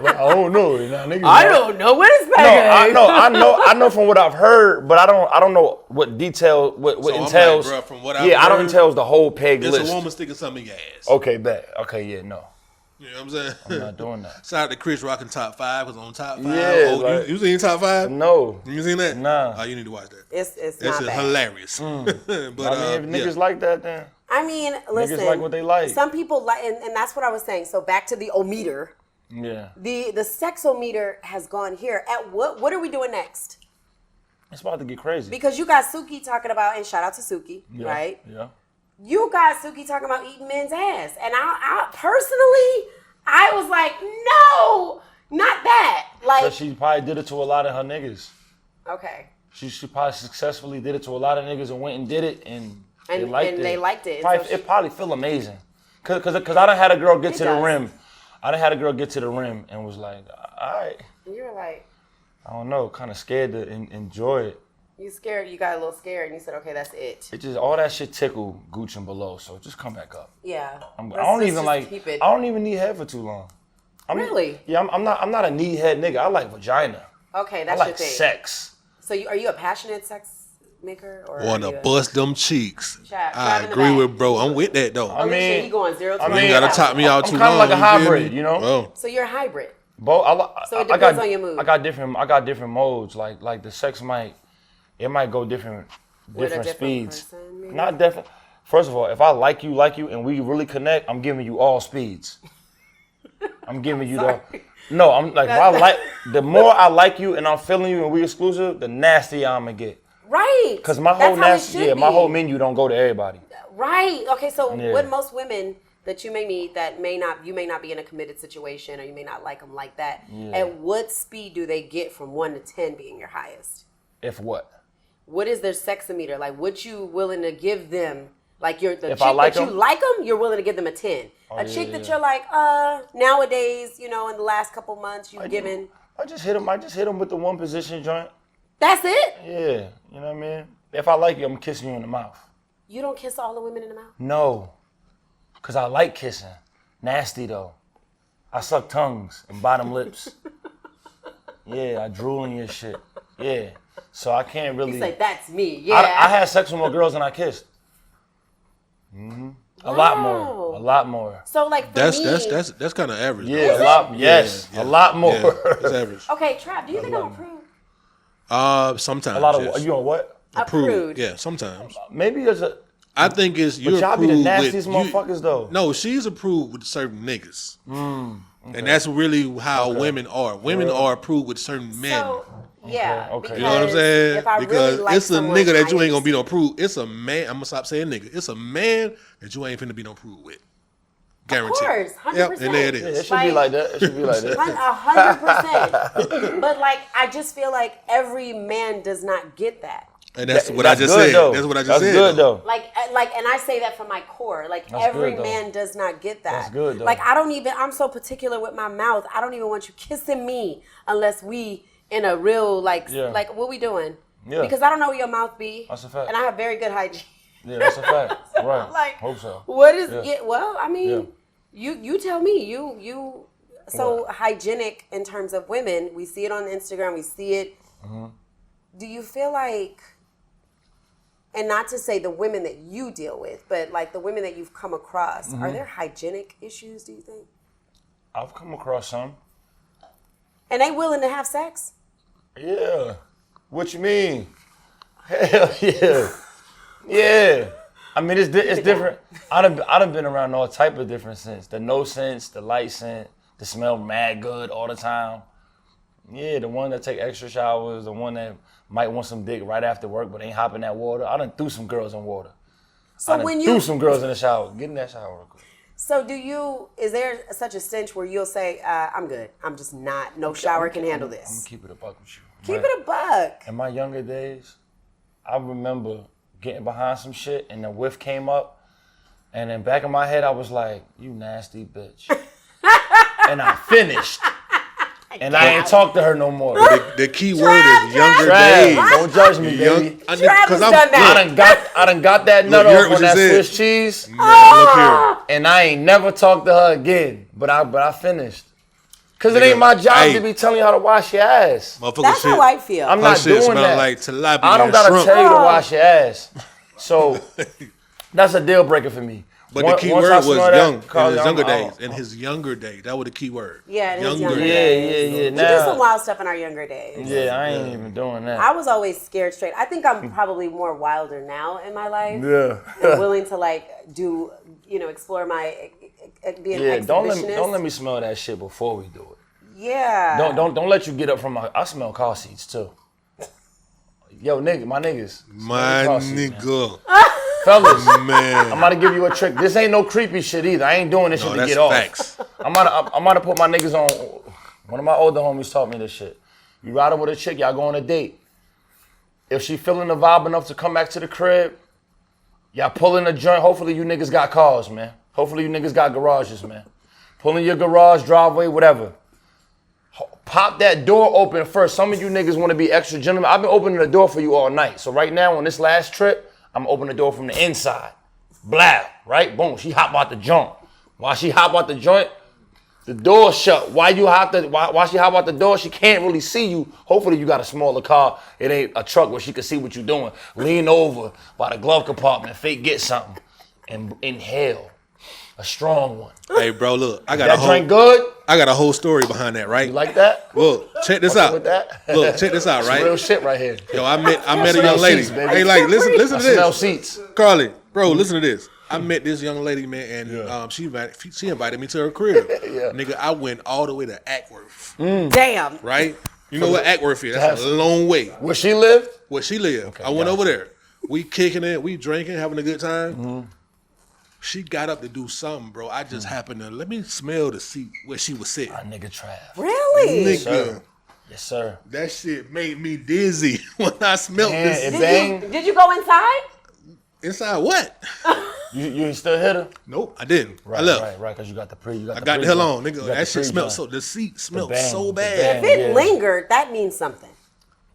Well, I don't know. Niggas I don't know what is pegging. No, I know from what I've heard, but I don't know what detail, what So entails. I'm like, bro, from what I've I don't heard, entails the whole peg it's list. a woman sticking something in your ass. Okay, bet. Okay, yeah, no. You know what I'm saying? I'm not doing that. Shout out to Chris rocking top 5, was on top 5. Yeah, like, you seen top 5? No. You seen that? Nah. Oh, you need to watch that. It's That's not bad. hilarious. But I mean, if niggas like that, then I mean, listen. niggas like what they like. Some people like, and that's what I was saying. So back to the ometer. Yeah. The sexometer has gone here. At what are we doing next? It's about to get crazy. Because you got Suki talking about, and shout out to Suki, right? Yeah. You got Suki talking about eating men's ass. And I personally, I was like, no, not that. Like, So she probably did it to a lot of her niggas. okay. She probably successfully did it to a lot of niggas and went and did it, and they liked it. So It probably feel amazing. Cause I done had a girl get to the does. rim. I done had a girl get to the rim and was like, all right. You were like, I don't know, kind of scared to enjoy it. you got a little scared, and you said, okay, that's it. It just, all that shit tickle Gooch and below, so just come back up. Yeah. I don't even need head for too long. Really? Yeah, I'm not a need head nigga. I like vagina. Okay, that's I like your thing. sex. So are you a passionate sex maker? Or wanna bust them cheeks. Chat, I right in the agree back. with bro. I'm with that though. I mean, he going 0 to I 100. you gotta top me out I'm too kind long. of like a you feel hybrid, me? you know? Oh. So you're a hybrid. So it depends on your mood. I got different modes. Like the sex might it might go different different speeds. person, maybe? Not different. First of all, if I like you, and we really connect, I'm giving you all speeds. I'm giving you I'm like, the more I like you and I'm feeling you and we exclusive, the nastier I'm gonna get. Right. Because my whole menu don't go to everybody. Right. Okay, so what most women that you may meet that you may not be in a committed situation or you may not like them like that, at what speed do they get from 1 to 10 being your highest? If what? What is their sexometer? Like, what you willing to give them? Like, chick that you like them, you're willing to give them a 10. A chick that you're like, nowadays, in the last couple months, you've given. I just hit them with the one position joint. That's it? Yeah, you know what I mean? If I like you, I'm kissing you in the mouth. You don't kiss all the women in the mouth? No, because I like kissing. Nasty, though. I suck tongues and bottom lips. Yeah, I drool in your shit. Yeah, so I can't really. He's like, that's me, yeah. I had sex with more girls than I kissed. Mm-hmm. A lot more. So like that's kind of average. Yeah, a lot. Yes, a lot more. Yeah, it's average. Okay, Trap, do you think I'm approved? Sometimes. A lot of you on what? Approved. Yeah, sometimes. Maybe there's a. I think it's you're but y'all approved be the nastiest with, motherfuckers though. No, she's approved with certain niggas, and that's really how women are. Women are approved with certain men. So, yeah. Okay. You know what I'm saying? If I because really like it's a someone, nigga that you ain't gonna be no prude. It's a man. I'm gonna stop saying nigga. It's a man that you ain't finna be no prude with. Guaranteed. Of course, 100%. Yep, and there it is. Yeah, it should be like that. It should be like that. 100%. But like, I just feel like every man does not get that. And that's what I just said. Though. That's what I just said. That's good though. Like, and I say that from my core. Like, That's every good, man does not get that. That's good though. Like, I'm so particular with my mouth. I don't even want you kissing me unless we in a real, like what we doing? Yeah. Because I don't know where your mouth be. That's a fact. And I have very good hygiene. Yeah, that's a fact. Right. Like, hope so. What is well, I mean, Yeah. you tell me. You so hygienic in terms of women. We see it on Instagram. We see it. Mm-hmm. Do you feel like, and not to say the women that you deal with, but like the women that you've come across, are there hygienic issues, do you think? I've come across some. And they willing to have sex? Yeah. What you mean? Hell yeah. Yeah. I mean, it's different. I done been around all type of different scents. The no scents, the light scent, the smell mad good all the time. Yeah, the one that take extra showers, the one that might want some dick right after work but ain't hopping that water. I done threw some girls in water. So threw some girls in the shower. Get in that shower real quick. So is there such a stench where you'll say, I'm good. I'm just not, no shower can handle this. I'm gonna keep it a buck with you. Keep it a buck. In my younger days, I remember getting behind some shit and the whiff came up and in back of my head I was like, you nasty bitch. And I finished. And I ain't talked to her no more. The key word is younger days. Don't judge me, baby. Travis done that. I done got that nut off on that Swiss cheese. Look here. And I ain't never talked to her again. But I finished. Cause it ain't my job to be telling you how to wash your ass. That's how I feel. I'm not doing that. Like tilapia I don't gotta tell you to wash your ass. So that's a deal breaker for me. But the key word was young in his younger days. In his younger days, that was the key word. Yeah, in his days. younger days. Yeah. We do some wild stuff in our younger days. Yeah, I ain't even doing that. I was always scared straight. I think I'm probably more wilder now in my life. Yeah. And willing to like do, explore my being an exhibitionist. Don't let me smell that shit before we do it. Yeah. Don't let you get up from I smell car seats too. Yo, my niggas. My nigga. Fellas, man, I'm about to give you a trick. This ain't no creepy shit either. I ain't doing this shit to get facts. off. I'm about to put my niggas on. One of my older homies taught me this shit. You ride with a chick, y'all go on a date. If she feeling the vibe enough to come back to the crib, y'all pulling a joint. Hopefully you niggas got cars, man. Hopefully you niggas got garages, man. Pulling your garage, driveway, whatever. Pop that door open first. Some of you niggas want to be extra gentlemen. I've been opening the door for you all night. So right now on this last trip, I'm opening the door from the inside. Blah, right? Boom, she hop out the joint. While she hop out the joint, the door shut. While she hop out the door, she can't really see you. Hopefully you got a smaller car. It ain't a truck where she can see what you're doing. Lean over by the glove compartment, fake get something, and inhale a strong one. Hey, bro, look, I got that drink good? I got a whole story behind that, right? You like that? Look, check this out. With that? Look, check this out, right? Real shit right here. Yo, I met a young lady. Seats, baby. Hey, like, listen to Smell this. seats. Carly, bro, listen to this. I met this young lady, man, and she invited me to her crib. Nigga, I went all the way to Ackworth. Damn. Right? You know what Ackworth is? That's a long way. Where she lived? Where she lived. Okay, I went over there. We kicking it, we drinking, having a good time. She got up to do something, bro. I just happened to let me smell the seat where she was sitting. A nigga trash. Really? Nigga. Yes, sir. That shit made me dizzy when I smelled this. Did you go inside? Inside what? You still hit her? Nope, I didn't. Right, I left. Right, because you got the pre. I got the hell on, nigga. That shit smelled so. The seat smelled so bad. If it lingered, that means something.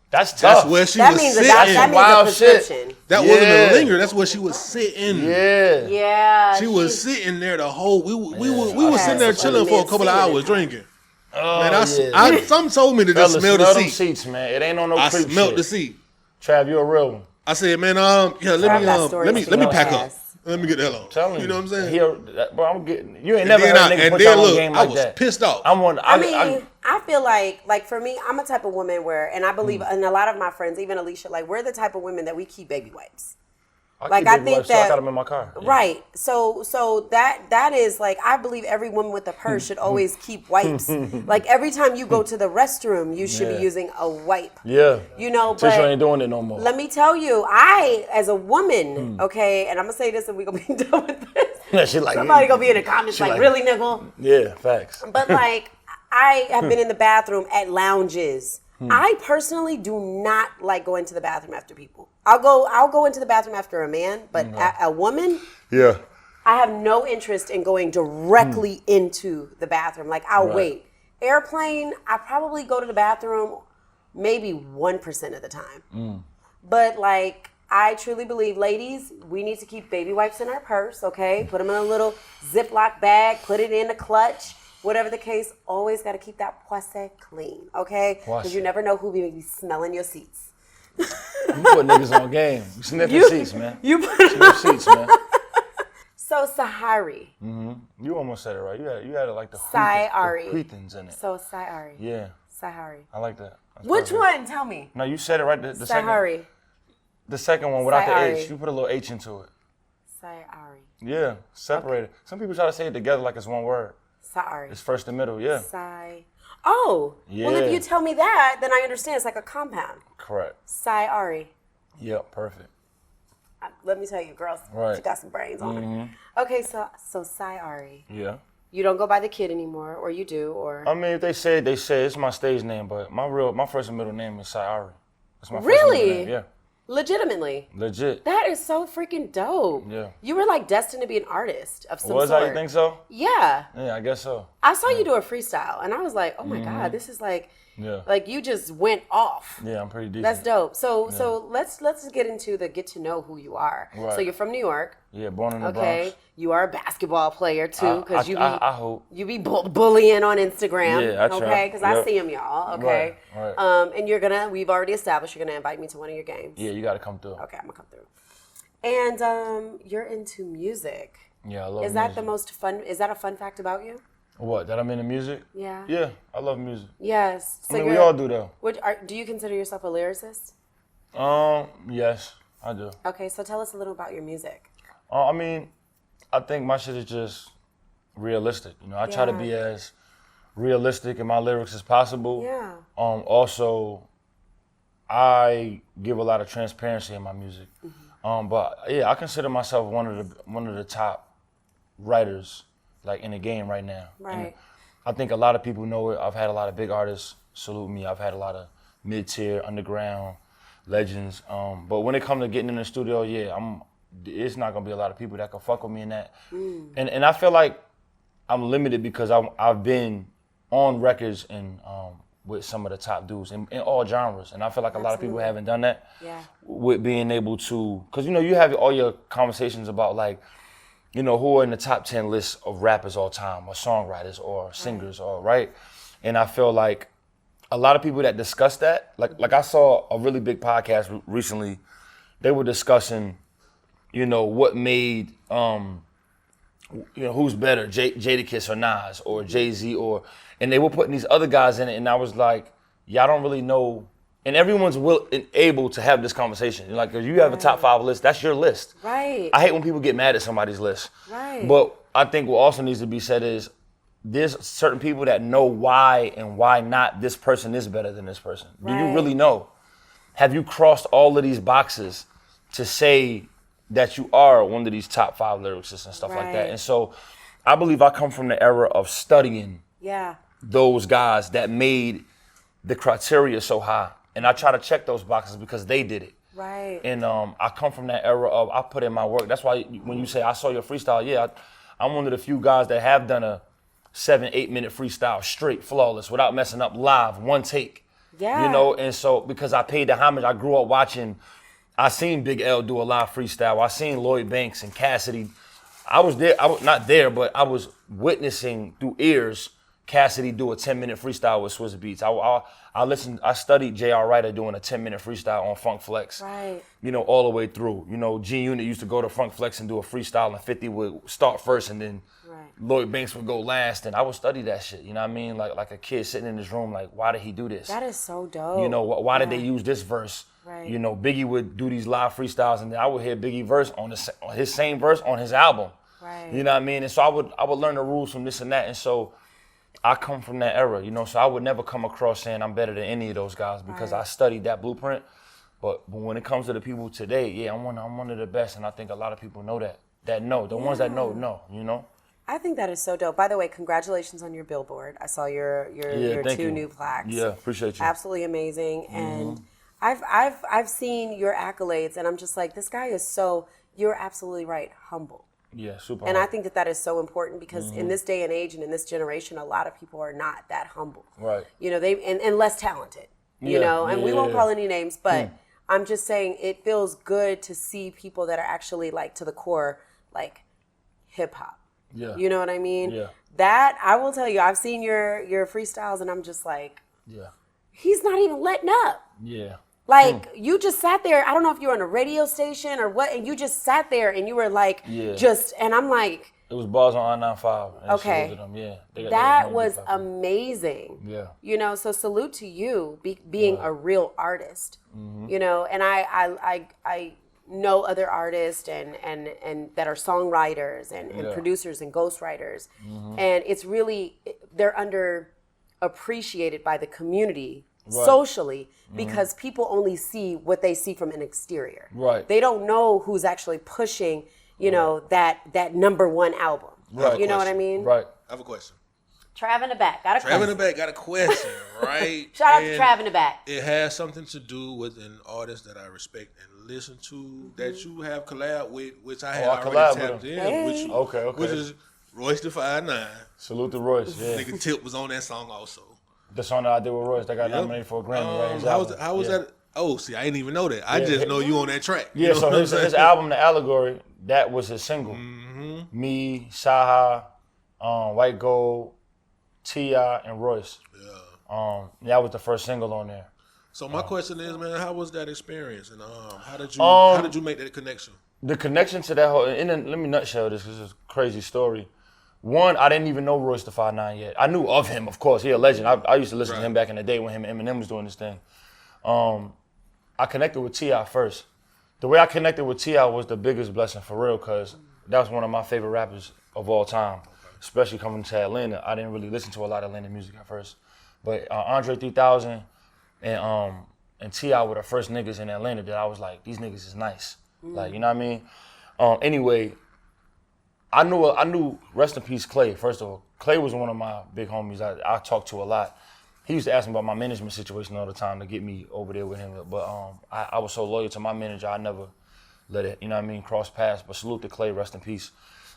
That's tough. That's where she was sitting. That means a prescription. That wasn't a linger. That's where she was sitting. Yeah. She was sitting there the whole. We were sitting there chilling for a couple of hours drinking. Oh, man, some told me to just smell the seat. Seats, man. It ain't on no I creep smelled shit. the seat. Trav, you a real one. I said, man, let me pack up. Let me get the hell on. Telling you know what I'm saying? Bro, I'm getting. You ain't never heard a nigga put that on game like that. I was pissed off. I feel like for me, I'm a type of woman where, and I believe, and a lot of my friends, even Alicia, like we're the type of women that we keep baby wipes. I think that I got them in my car. Right. So that is like, I believe every woman with a purse should always keep wipes. Like every time you go to the restroom, you should be using a wipe. Yeah. You know, Tissue but ain't doing it no more. let me tell you, I as a woman, okay, and I'm gonna say this and we gonna be done with this. Yeah, she like somebody gonna be in the comments like, really, nigga? Yeah, facts. But like, I have been in the bathroom at lounges. I personally do not like going to the bathroom after people. I'll go into the bathroom after a man, but a woman, I have no interest in going directly into the bathroom. Like I'll wait. Airplane, I probably go to the bathroom maybe 1% of the time. But like, I truly believe, ladies, we need to keep baby wipes in our purse, okay? Put them in a little Ziploc bag, put it in the clutch. Whatever the case, always got to keep that poisse clean, okay? Because you never know who may be smelling your seats. You put niggas on game. You sniffing seats, man. You put sniff seats, man. So Sy Ari. You almost said it right. You had like the Sy Ari. Queethins in it. So Sy Ari. Yeah. Sy Ari. I like that. That's Which perfect. one? Tell me. No, you said it right. The Sy second. Ari. The second one without Sy the Ari. H. You put a little H into it. Sy Ari. Yeah, separated. Okay. Some people try to say it together like it's one word. Sy Ari. It's first and middle, yeah. Sy. Oh. Yeah. Well, if you tell me that, then I understand. It's like a compound. Correct. Sy Ari. Yep, perfect. Let me tell you, girls, she got some brains on her. Okay, so Sy Ari. Yeah. You don't go by the Kidd anymore, or you do, or? I mean, if they say it, it's my stage name, but my first and middle name is Sy Ari. That's my really? First and middle name. Yeah. Legitimately. Legit. That is so freaking dope. Yeah. You were like destined to be an artist of some Was sort. I? You think so? Yeah. Yeah, I guess so. I saw you do a freestyle, and I was like, oh my God, this is like, like you just went off. Yeah, I'm pretty decent. That's dope. So let's get into the get to know who you are. Right. So you're from New York. Yeah, born in the Okay. Bronx. You are a basketball player too, because I hope. you be bullying on Instagram. Yeah, I try. Okay, because I see them, y'all. Okay. Right. And we've already established you're gonna invite me to one of your games. Yeah, you got to come through. Okay, I'm gonna come through. And you're into music. Yeah, I love Is that music. the most fun? Is that a fun fact about you? What, that I'm into music? Yeah. Yeah, I love music. Yes. So I mean, we all do though. Do you consider yourself a lyricist? Yes, I do. Okay, so tell us a little about your music. I mean, I think my shit is just realistic. You know, I try to be as realistic in my lyrics as possible. Yeah. Also, I give a lot of transparency in my music. But yeah, I consider myself one of the top writers like in the game right now. Right. And I think a lot of people know it. I've had a lot of big artists salute me. I've had a lot of mid-tier, underground legends. But when it comes to getting in the studio, it's not gonna be a lot of people that can fuck with me in that. And I feel like I'm limited because I've been on records and with some of the top dudes in all genres, and I feel like a lot of people haven't done that. Yeah. With being able to, because you know you have all your conversations about like, you know, who are in the top 10 lists of rappers all time, or songwriters, or singers, or right. And I feel like a lot of people that discuss that, like I saw a really big podcast recently. They were discussing, you know, what made you know, who's better, Jadakiss or Nas or Jay-Z and they were putting these other guys in it, and I was like, y'all don't really know. And everyone's able to have this conversation. Like, if you have a top 5 list, that's your list. Right. I hate when people get mad at somebody's list. Right. But I think what also needs to be said is there's certain people that know why and why not this person is better than this person. Do you really know? Have you crossed all of these boxes to say that you are one of these top 5 lyricists and stuff like that? And so I believe I come from the era of studying those guys that made the criteria so high. And I try to check those boxes because they did it. Right. And I come from that era of I put in my work. That's why when you say I saw your freestyle, I'm one of the few guys that have done a 7-8 minute freestyle straight, flawless, without messing up, live, one take. Yeah. You know, and so because I paid the homage, I grew up watching. I seen Big L do a live freestyle. I seen Lloyd Banks and Cassidy. I was there. I was not there, but I was witnessing through ears Cassidy do a 10-minute freestyle with Swizz Beatz. I listened. I studied J.R. Ryder doing a 10-minute freestyle on Funk Flex. Right. You know, all the way through. You know, G Unit used to go to Funk Flex and do a freestyle, and 50 would start first, and then Lloyd Banks would go last, and I would study that shit. You know what I mean? Like a kid sitting in his room, like, why did he do this? That is so dope. You know, why did they use this verse? Right. You know, Biggie would do these live freestyles, and then I would hear Biggie verse on his same verse on his album. Right. You know what I mean? And so I would learn the rules from this and that, and so I come from that era, you know, so I would never come across saying I'm better than any of those guys because I studied that blueprint. But when it comes to the people today, I'm one of the best, and I think a lot of people know that. The ones that know, you know? I think that is so dope. By the way, congratulations on your Billboard. I saw your 2 new plaques. Yeah, appreciate you. Absolutely amazing. And I've seen your accolades, and I'm just like, this guy is you're absolutely right, humble. Yeah, super. And I think that is so important because in this day and age and in this generation, a lot of people are not that humble. Right. You know, and less talented. You know, and we won't call any names, but I'm just saying it feels good to see people that are actually like to the core, like hip hop. Yeah. You know what I mean? Yeah. That I will tell you, I've seen your freestyles, and I'm just like, he's not even letting up. Yeah. Like, you just sat there, I don't know if you were on a radio station or what, and you just sat there and you were like, and I'm like. It was bars on I-95. Okay. That was amazing. Yeah. You know, so salute to you being a real artist. You know, and I know other artists and that are songwriters and producers and ghostwriters. And it's really, they're underappreciated by the community. Right. Socially, because people only see what they see from an exterior. Right. They don't know who's actually pushing, you know, that #1 album. Right. You know what I mean? Right. I have a question. Trav in the back got a question. Trav in the back got a question, right? Shout out to Trav in the back. It has something to do with an artist that I respect and listen to that you have collabed with, which I had already tapped in with you. Okay. Which is Royce the 5'9". Salute to Royce. Yeah. Nigga Tip was on that song also. The song that I did with Royce that got nominated for a Grammy. How was that? Oh, see, I didn't even know that. I just know you on that track. Yeah, so his album, The Allegory, that was his single. Me, Saha, White Gold, T.I., and Royce. Yeah. That was the first single on there. So my question is, man, how was that experience, and how did you make that connection? The connection to that whole, and then let me nutshell this because it's a crazy story. One, I didn't even know Royce the 5'9" yet. I knew of him, of course. He a legend. I used to listen to him back in the day when him and Eminem was doing this thing. I connected with T.I. first. The way I connected with T.I. was the biggest blessing for real because that was one of my favorite rappers of all time, especially coming to Atlanta. I didn't really listen to a lot of Atlanta music at first. But Andre 3000 and T.I. were the first niggas in Atlanta that I was like, these niggas is nice. Like, you know what I mean? Anyway, I knew, rest in peace, Clay, first of all. Clay was one of my big homies I talked to a lot. He used to ask me about my management situation all the time to get me over there with him. But I was so loyal to my manager, I never let it, you know what I mean, cross paths. But salute to Clay, rest in peace.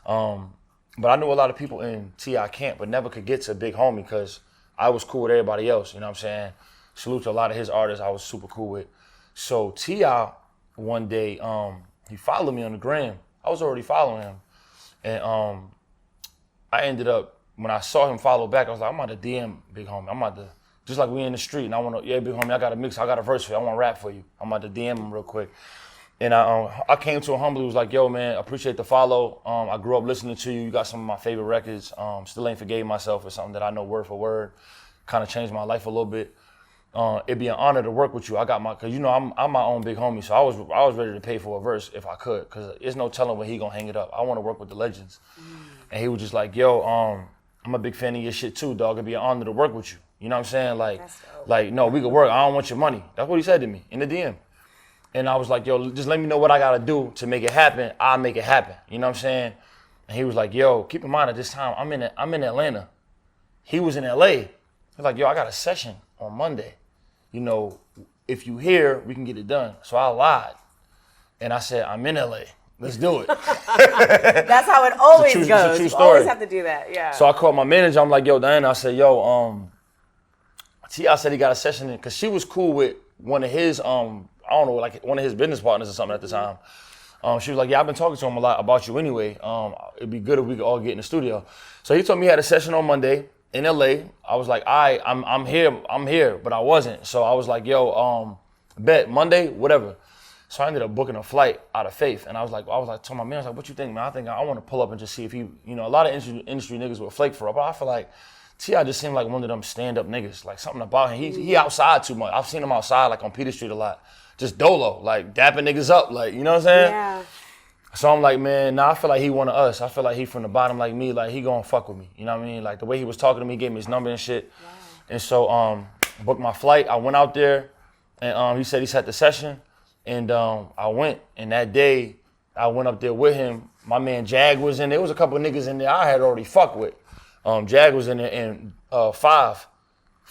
But I knew a lot of people in T.I. camp, but never could get to Big Homie because I was cool with everybody else, you know what I'm saying? Salute to a lot of his artists I was super cool with. So T.I. one day, he followed me on the gram. I was already following him. And I ended up, when I saw him follow back, I was like, I'm about to DM Big Homie. I'm about to, just like we in the street, and I want to, Big Homie, I got a mix, I got a verse for you, I want to rap for you. I'm about to DM him real quick. And I came to him humbly, was like, yo, man, appreciate the follow. I grew up listening to you. You got some of my favorite records. Still ain't forgave myself for something that I know word for word. Kind of changed my life a little bit. It'd be an honor to work with you. Cause you know, I'm my own big homie, so I was ready to pay for a verse if I could, cause there's no telling when he gonna hang it up. I want to work with the legends. And he was just like, yo, I'm a big fan of your shit too, dog. It'd be an honor to work with you. You know what I'm saying? Like, no, we could work. I don't want your money. That's what he said to me in the DM. And I was like, yo, just let me know what I gotta do to make it happen. I'll make it happen. You know what I'm saying? And he was like, yo, keep in mind at this time, I'm in Atlanta. He was in LA. He's like, yo, I got a session on Monday. You know, if you here, we can get it done. So I lied. And I said, I'm in LA. Let's do it. That's how it always goes. It's a true You story. always have to do that, yeah. So I called my manager. I'm like, yo, Diana, I said, yo, T.I. said he got a session in, because she was cool with one of his, I don't know, like one of his business partners or something at the time. She was like, yeah, I've been talking to him a lot about you anyway. It'd be good if we could all get in the studio. So he told me he had a session on Monday in LA. I was like, I'm here, but I wasn't. So I was like, yo, bet Monday, whatever. So I ended up booking a flight out of faith. And I was like, told my man, I was like, what you think, man? I think I want to pull up and just see if he, you know, a lot of industry niggas would flake for it, but I feel like T.I. just seemed like one of them stand-up niggas, like something about him. He outside too much. I've seen him outside, like on Peter Street a lot. Just dolo, like dapping niggas up, like, you know what I'm saying? Yeah. So I'm like, man, I feel like he one of us. I feel like he from the bottom like me, like he gonna fuck with me. You know what I mean? Like the way he was talking to me, he gave me his number and shit. Wow. And so booked my flight. I went out there and he said he set the session. And I went, and that day I went up there with him. My man Jag was in there. There was a couple of niggas in there I had already fucked with. Jag was in there, and Five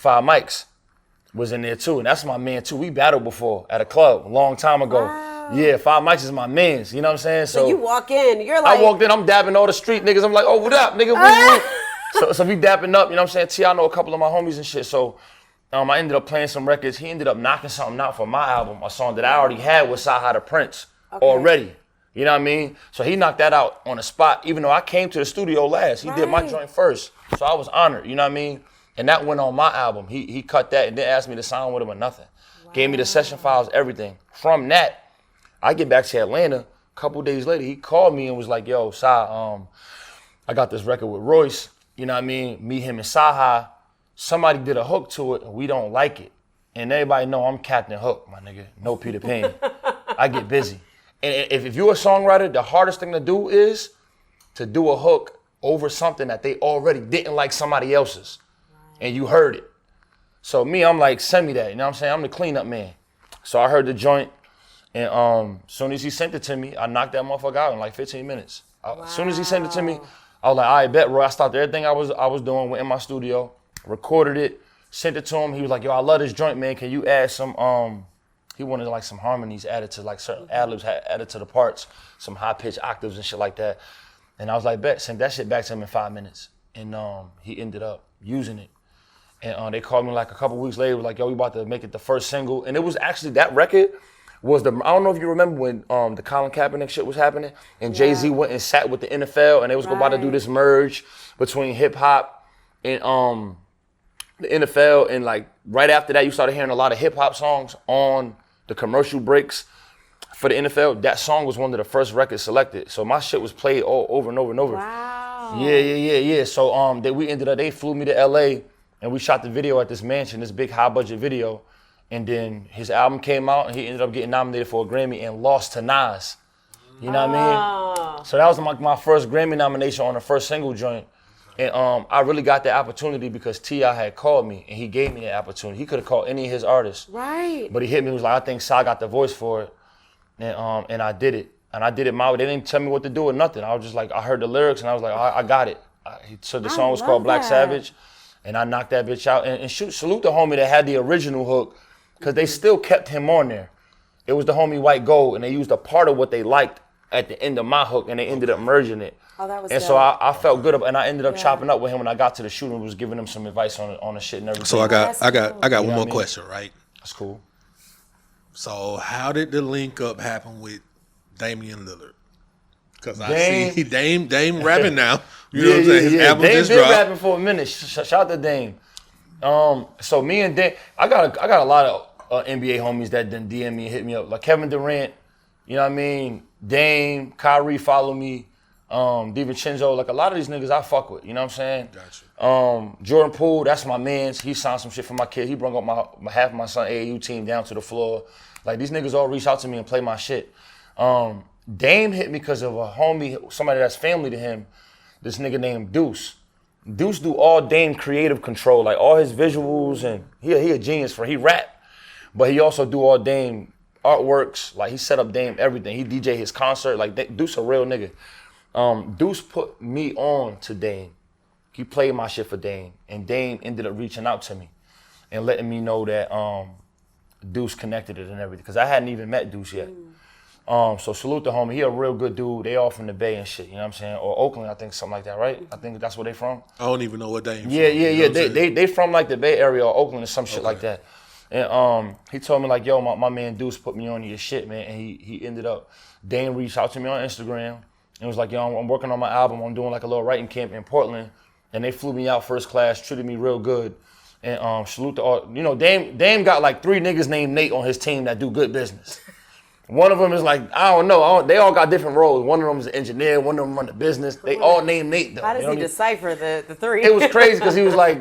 Mics was in there too, and that's my man too. We battled before at a club a long time ago. Wow. Yeah, 5 Mics is my mans, you know what I'm saying? So you walk in, you're like... I walked in, I'm dapping all the street niggas. I'm like, oh, what up, nigga? So we dapping up, you know what I'm saying? T.I. know a couple of my homies and shit, so I ended up playing some records. He ended up knocking something out for my album, a song that I already had with Sy Ari The Prince already. You know what I mean? So he knocked that out on the spot, even though I came to the studio last. He did my joint first, so I was honored, you know what I mean? And that went on my album. He cut that and didn't ask me to sign with him or nothing. Wow. Gave me the session files, everything. From that, I get back to Atlanta. A couple days later, he called me and was like, yo, Sy, I got this record with Royce. You know what I mean? Me, him, and Saha. Somebody did a hook to it, and we don't like it. And everybody know I'm Captain Hook, my nigga. No Peter Pan. I get busy. And if you're a songwriter, the hardest thing to do is to do a hook over something that they already didn't like somebody else's. And you heard it. So me, I'm like, send me that. You know what I'm saying? I'm the cleanup man. So I heard the joint, and as soon as he sent it to me, I knocked that motherfucker out in like 15 minutes. As soon as he sent it to me, I was like, all right, bet, Roy. I stopped everything I was doing, went in my studio, recorded it, sent it to him. He was like, yo, I love this joint, man. Can you add some, he wanted like some harmonies added to, like certain ad-libs added to the parts, some high-pitched octaves and shit like that. And I was like, bet, sent that shit back to him in 5 minutes. And he ended up using it. And they called me like a couple weeks later, was like, yo, we about to make it the first single. And it was actually, that record was I don't know if you remember when the Colin Kaepernick shit was happening, and Jay-Z went and sat with the NFL, and they was about to do this merge between hip hop and the NFL. And like right after that, you started hearing a lot of hip hop songs on the commercial breaks for the NFL. That song was one of the first records selected. So my shit was played all over and over and over. Wow. Yeah. So they flew me to LA, and we shot the video at this mansion, this big high budget video. And then his album came out, and he ended up getting nominated for a Grammy and lost to Nas. You know what I mean? So that was my first Grammy nomination on the first single joint. And I really got that opportunity because T.I. had called me, and he gave me that opportunity. He could have called any of his artists. Right. But he hit me and was like, I think Sy got the voice for it. And I did it. And I did it my way. They didn't tell me what to do or nothing. I was just like, I heard the lyrics, and I was like, I got it. So the song was called Black Savage, and I knocked that bitch out. And salute the homie that had the original hook, because they still kept him on there. It was the homie White Gold, and they used a part of what they liked at the end of my hook, and they ended up merging it. Oh, that was and dope. so I felt good, and I ended up chopping up with him when I got to the shooting and was giving him some advice on the shit and everything. So I got one more question, right? That's cool. So how did the link up happen with Dame Lillard? Because I see Dame rapping now. You know what I'm saying? His album Dame just been dropped. rapping for a minute. Shout out to Dame. So me and Dame, I got a lot of NBA homies that then DM me and hit me up. Like Kevin Durant, You know what I mean? Dame, Kyrie follow me. DiVincenzo, like a lot of these niggas I fuck with, you know what I'm saying? Gotcha. Jordan Poole, that's my mans. He signed some shit for my kid. He brought up half of my son AAU team down to the floor. Like these niggas all reach out to me and play my shit. Dame hit me because of a homie, somebody that's family to him, this nigga named Deuce. Deuce do all Dame creative control, like all his visuals, and he a genius he rap, but he also do all Dame artworks. Like he set up Dame everything. He DJ his concert. Like Deuce a real nigga. Deuce put me on to Dame. He played my shit for Dame, and Dame ended up reaching out to me and letting me know that Deuce connected it and everything, because I hadn't even met Deuce yet. So salute the homie. He a real good dude. They all from the Bay and shit, you know what I'm saying? Or Oakland, I think, something like that, right? I think that's where they from. I don't even know what Dame from. Yeah. They from like the Bay Area or Oakland or some shit like that. And he told me like, yo, my man Deuce put me on to your shit, man. And he ended up, Dame reached out to me on Instagram and was like, yo, I'm working on my album. I'm doing like a little writing camp in Portland. And they flew me out first class, treated me real good. And salute to all, you know, Dame got like 3 niggas named Nate on his team that do good business. One of them is like, I don't know, they all got different roles. One of them is an engineer, one of them run the business. They all named Nate though. How does he decipher the 3? It was crazy because he was like,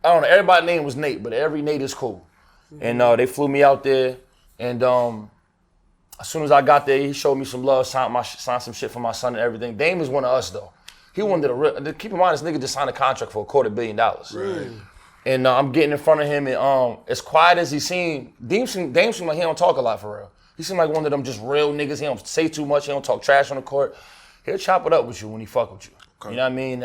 I don't know, everybody's name was Nate, but every Nate is cool. And they flew me out there, and as soon as I got there, he showed me some love, signed some shit for my son and everything. Dame is one of us though. He wanted to real, keep in mind, this nigga just signed a contract for $250 million. Right. And I'm getting in front of him, and as quiet as he seemed, Dame seemed like he don't talk a lot for real. He seemed like one of them just real niggas. He don't say too much. He don't talk trash on the court. He'll chop it up with you when he fuck with you. Okay. You know what I mean?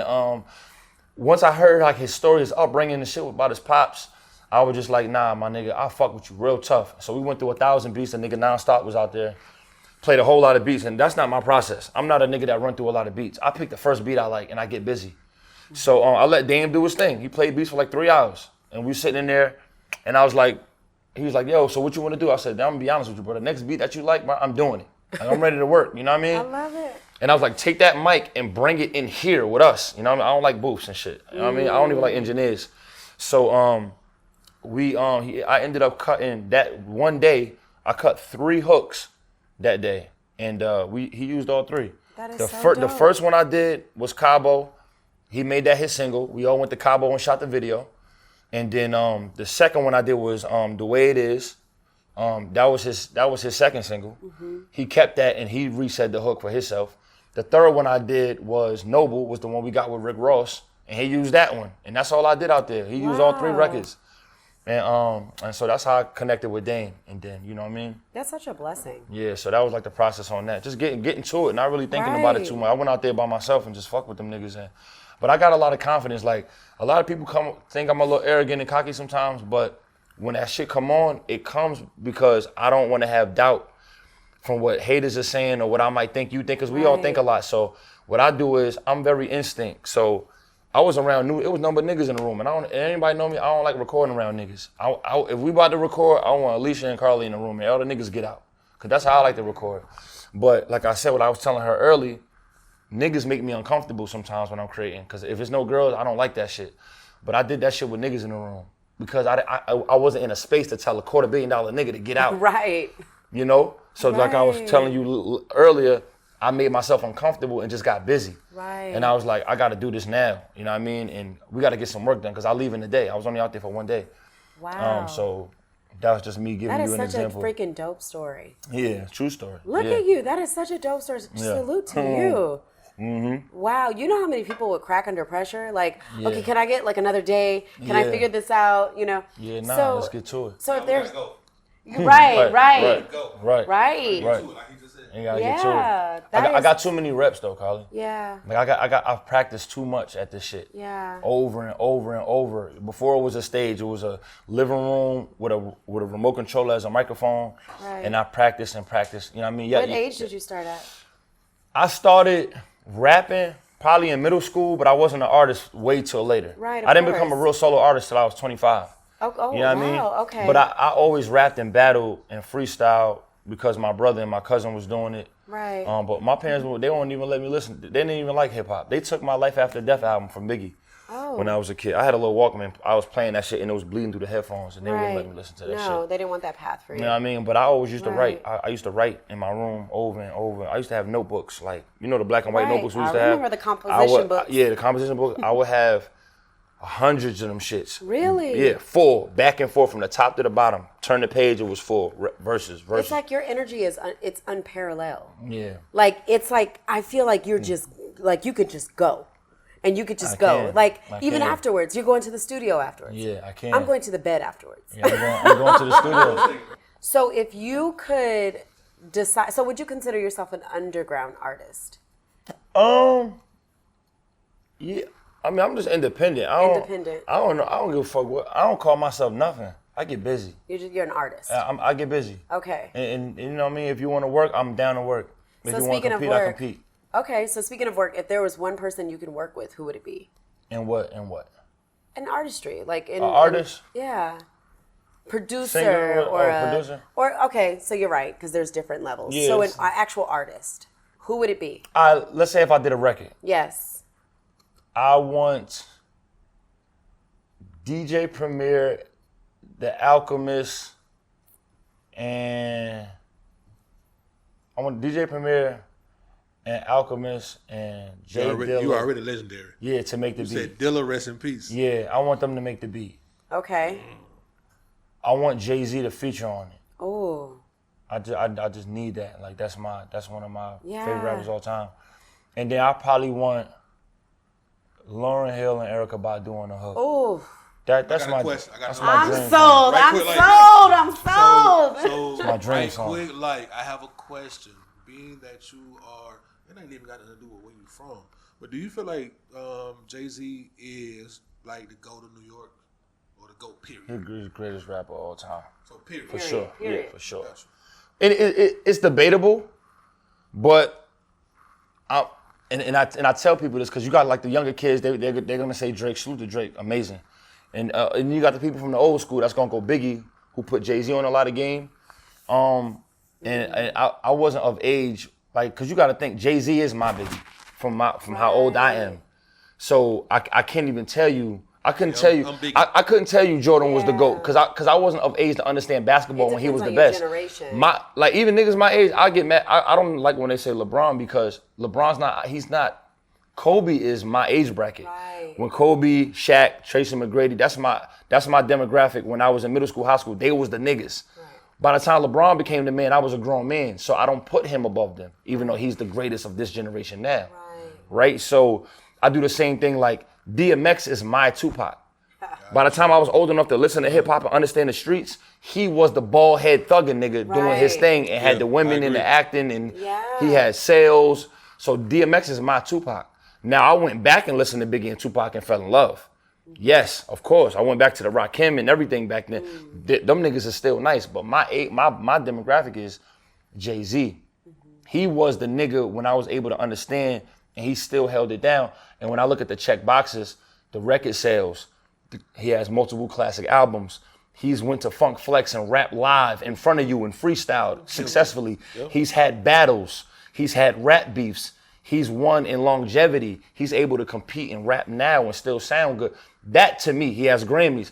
Once I heard like his story, his upbringing and shit about his pops, I was just like, nah, my nigga, I fuck with you real tough. So we went through 1,000 beats. The nigga nonstop was out there, played a whole lot of beats, and that's not my process. I'm not a nigga that run through a lot of beats. I pick the first beat I like and I get busy. So I let Dame do his thing. He played beats for like 3 hours, and we sitting in there, and I was like, he was like, yo, so what you want to do? I said, I'm gonna be honest with you, bro. The next beat that you like, bro, I'm doing it. Like, I'm ready to work, you know what I mean? I love it. And I was like, take that mic and bring it in here with us. You know what I mean? I don't like booths and shit. You know what I mean? I don't even like engineers. So I ended up cutting that one day. I cut 3 hooks that day, and he used all 3. That is The first one I did was Cabo. He made that his single. We all went to Cabo and shot the video. And then the second one I did was The Way It Is. That was his second single. Mm-hmm. He kept that and he reset the hook for himself. The third one I did was Noble, was the one we got with Rick Ross, and he used that one. And that's all I did out there. He used all 3 records. And so that's how I connected with Dame. And then, you know what I mean? That's such a blessing. Yeah, so that was like the process on that. Just getting to it, not really thinking about it too much. I went out there by myself and just fuck with them niggas. But I got a lot of confidence. Like, a lot of people think I'm a little arrogant and cocky sometimes, but when that shit come on, it comes because I don't want to have doubt from what haters are saying or what I might think you think, because we all think a lot. So what I do is I'm very instinct. So I was around it was nothing but niggas in the room, and anybody know me, I don't like recording around niggas. If we about to record, I want Alicia and Carly in the room, and all the niggas get out, because that's how I like to record. But like I said, what I was telling her early, niggas make me uncomfortable sometimes when I'm creating, because if it's no girls, I don't like that shit. But I did that shit with niggas in the room because I wasn't in a space to tell a $250 million nigga to get out. Right. You know? So like I was telling you earlier, I made myself uncomfortable and just got busy. Right. And I was like, I got to do this now. You know what I mean? And we got to get some work done because I leave in the day. I was only out there for 1 day. Wow. So that was just me giving you an example. That is such a freaking dope story. Yeah, true story. Look at you. That is such a dope story. Salute to you. Mm-hmm. Wow, you know how many people would crack under pressure? Like, okay, can I get like another day? Can I figure this out? You know? Yeah, let's get to it. So if there's Right. You gotta get to it. I got too many reps though, Carly. Yeah. Like I've practiced too much at this shit. Yeah. Over and over and over. Before it was a stage, it was a living room with a remote controller as a microphone. Right. And I practiced and practiced. You know what I mean? What age did you start at? I started rapping probably in middle school, but I wasn't an artist way till later. Right. I didn't become a real solo artist till I was 25. Oh, you know what I mean? Okay. But I always rapped and battled and freestyle because my brother and my cousin was doing it. Right. But my parents, they won't even let me listen. They didn't even like hip hop. They took my Life After Death album from Biggie. when I was a kid. I had a little Walkman. I was playing that shit and it was bleeding through the headphones and they wouldn't let me listen to that shit. No, they didn't want that path for you. You know what I mean? But I always used to write. I used to write in my room over and over. I used to have notebooks, like, you know the black and white notebooks we used to have? I remember the composition books. Yeah, the composition book. I would have hundreds of them shits. Really? Yeah, full, back and forth from the top to the bottom. Turn the page, it was full. Verses. It's like your energy is, it's unparalleled. Yeah. Like, it's like, I feel like you're just, like, you could just go. And you could just go. Like, even afterwards, you're going to the studio afterwards. Yeah, I can. I'm going to the bed afterwards. Yeah, I'm going to the studio. So if you could decide, so would you consider yourself an underground artist? Yeah. I mean, I'm just independent. I don't know. I don't give a fuck what. I don't call myself nothing. I get busy. You're an artist. I get busy. Okay. And you know what I mean? If you want to work, I'm down to work. If So you want to speaking of compete, I work, compete. okay, so speaking of work, if there was one person you could work with, who would it be? And what? An artistry, like in An artist? Yeah. Producer Singer or a producer? Or okay, so you're right, because there's different levels. Yes. So an actual artist, who would it be? Let's say if I did a record. Yes. I want DJ Premier, The Alchemist, and I want DJ Premier and Alchemist and Jay Dilla. You already legendary. Yeah, to make the You beat. said Dilla, rest in peace. Yeah, I want them to make the beat. Okay. I want Jay-Z to feature on it. Oh. I just need that. Like that's one of my Yeah. favorite rappers of all time. And then I probably want Lauryn Hill and Erykah Badu on the hook. Oh. That's my question. that's I'm my I'm dream. sold. Right I'm quick, like- sold. I'm sold. So my dream right song. quick, like I have a question. Being that you are, it ain't even got nothing to do with where you from, but do you feel like Jay-Z is like the GOAT of New York or the GOAT period? He's the greatest rapper of all time. So period. For sure. Period. Yeah, for sure. Gotcha. It's debatable, but I tell people this because you got like the younger kids, they're gonna say Drake, salute to Drake, amazing. And you got the people from the old school that's gonna go Biggie, who put Jay-Z on a lot of game. And I wasn't of age, like, cause you gotta think Jay-Z is my Biggie from how old I am. So I can't even tell you. I couldn't tell you. I couldn't tell you Jordan was the GOAT because I wasn't of age to understand basketball when he was the best. Generation. Like even niggas my age, I get mad. I don't like when they say LeBron because LeBron's not. He's not. Kobe is my age bracket. Right. When Kobe, Shaq, Tracy McGrady, that's my demographic. When I was in middle school, high school, they was the niggas. Right. By the time LeBron became the man, I was a grown man. So I don't put him above them, even though he's the greatest of this generation now. Right? So I do the same thing. Like DMX is my Tupac. By the time I was old enough to listen to hip hop and understand the streets, he was the bald head thugging nigga doing his thing and had the women and the acting and he had sales. So DMX is my Tupac. Now I went back and listened to Biggie and Tupac and fell in love. Yes, of course. I went back to the Rakim and everything back then. Them niggas are still nice, but my demographic is Jay-Z. He was the nigga when I was able to understand and he still held it down. And when I look at the check boxes, the record sales, he has multiple classic albums. He's went to Funk Flex and rap live in front of you and freestyled successfully. He's had battles. He's had rap beefs. He's won in longevity. He's able to compete and rap now and still sound good. That to me, he has Grammys.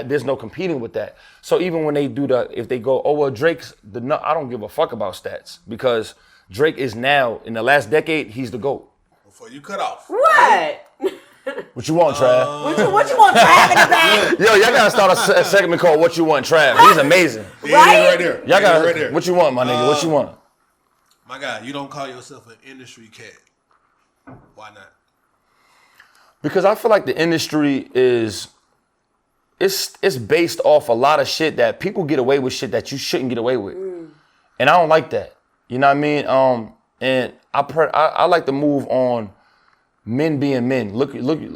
There's no competing with that. So even when they do if they go, oh well, Drake's I don't give a fuck about stats because Drake is now in the last decade, he's the GOAT. Before you cut off. What? What you want, Trav? What you want, Trav, in the back? Yo, y'all gotta start a segment called "What You Want, Trav." He's amazing. Right? Right there. Y'all gotta. right there. What you want, my nigga? What you want? My God, you don't call yourself an industry cat. Why not? Because I feel like the industry is, it's based off a lot of shit that people get away with shit that you shouldn't get away with, and I don't like that. You know what I mean? And I like to move on men being men.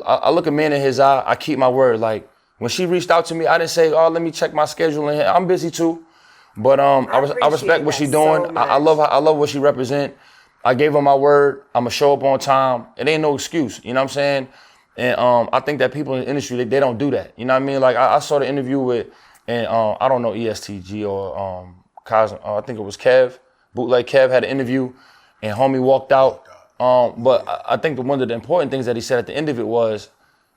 I look a man in his eye. I keep my word. Like when she reached out to me, I didn't say, "Oh, let me check my schedule." And I'm busy too. But I respect what she's doing. So I love what she represent. I gave her my word. I'ma show up on time. It ain't no excuse. You know what I'm saying? And I think that people in the industry they don't do that. You know what I mean? Like I saw the interview with and I don't know ESTG or I think it was Kev. Bootleg Kev had an interview and homie walked out. But I think one of the important things that he said at the end of it was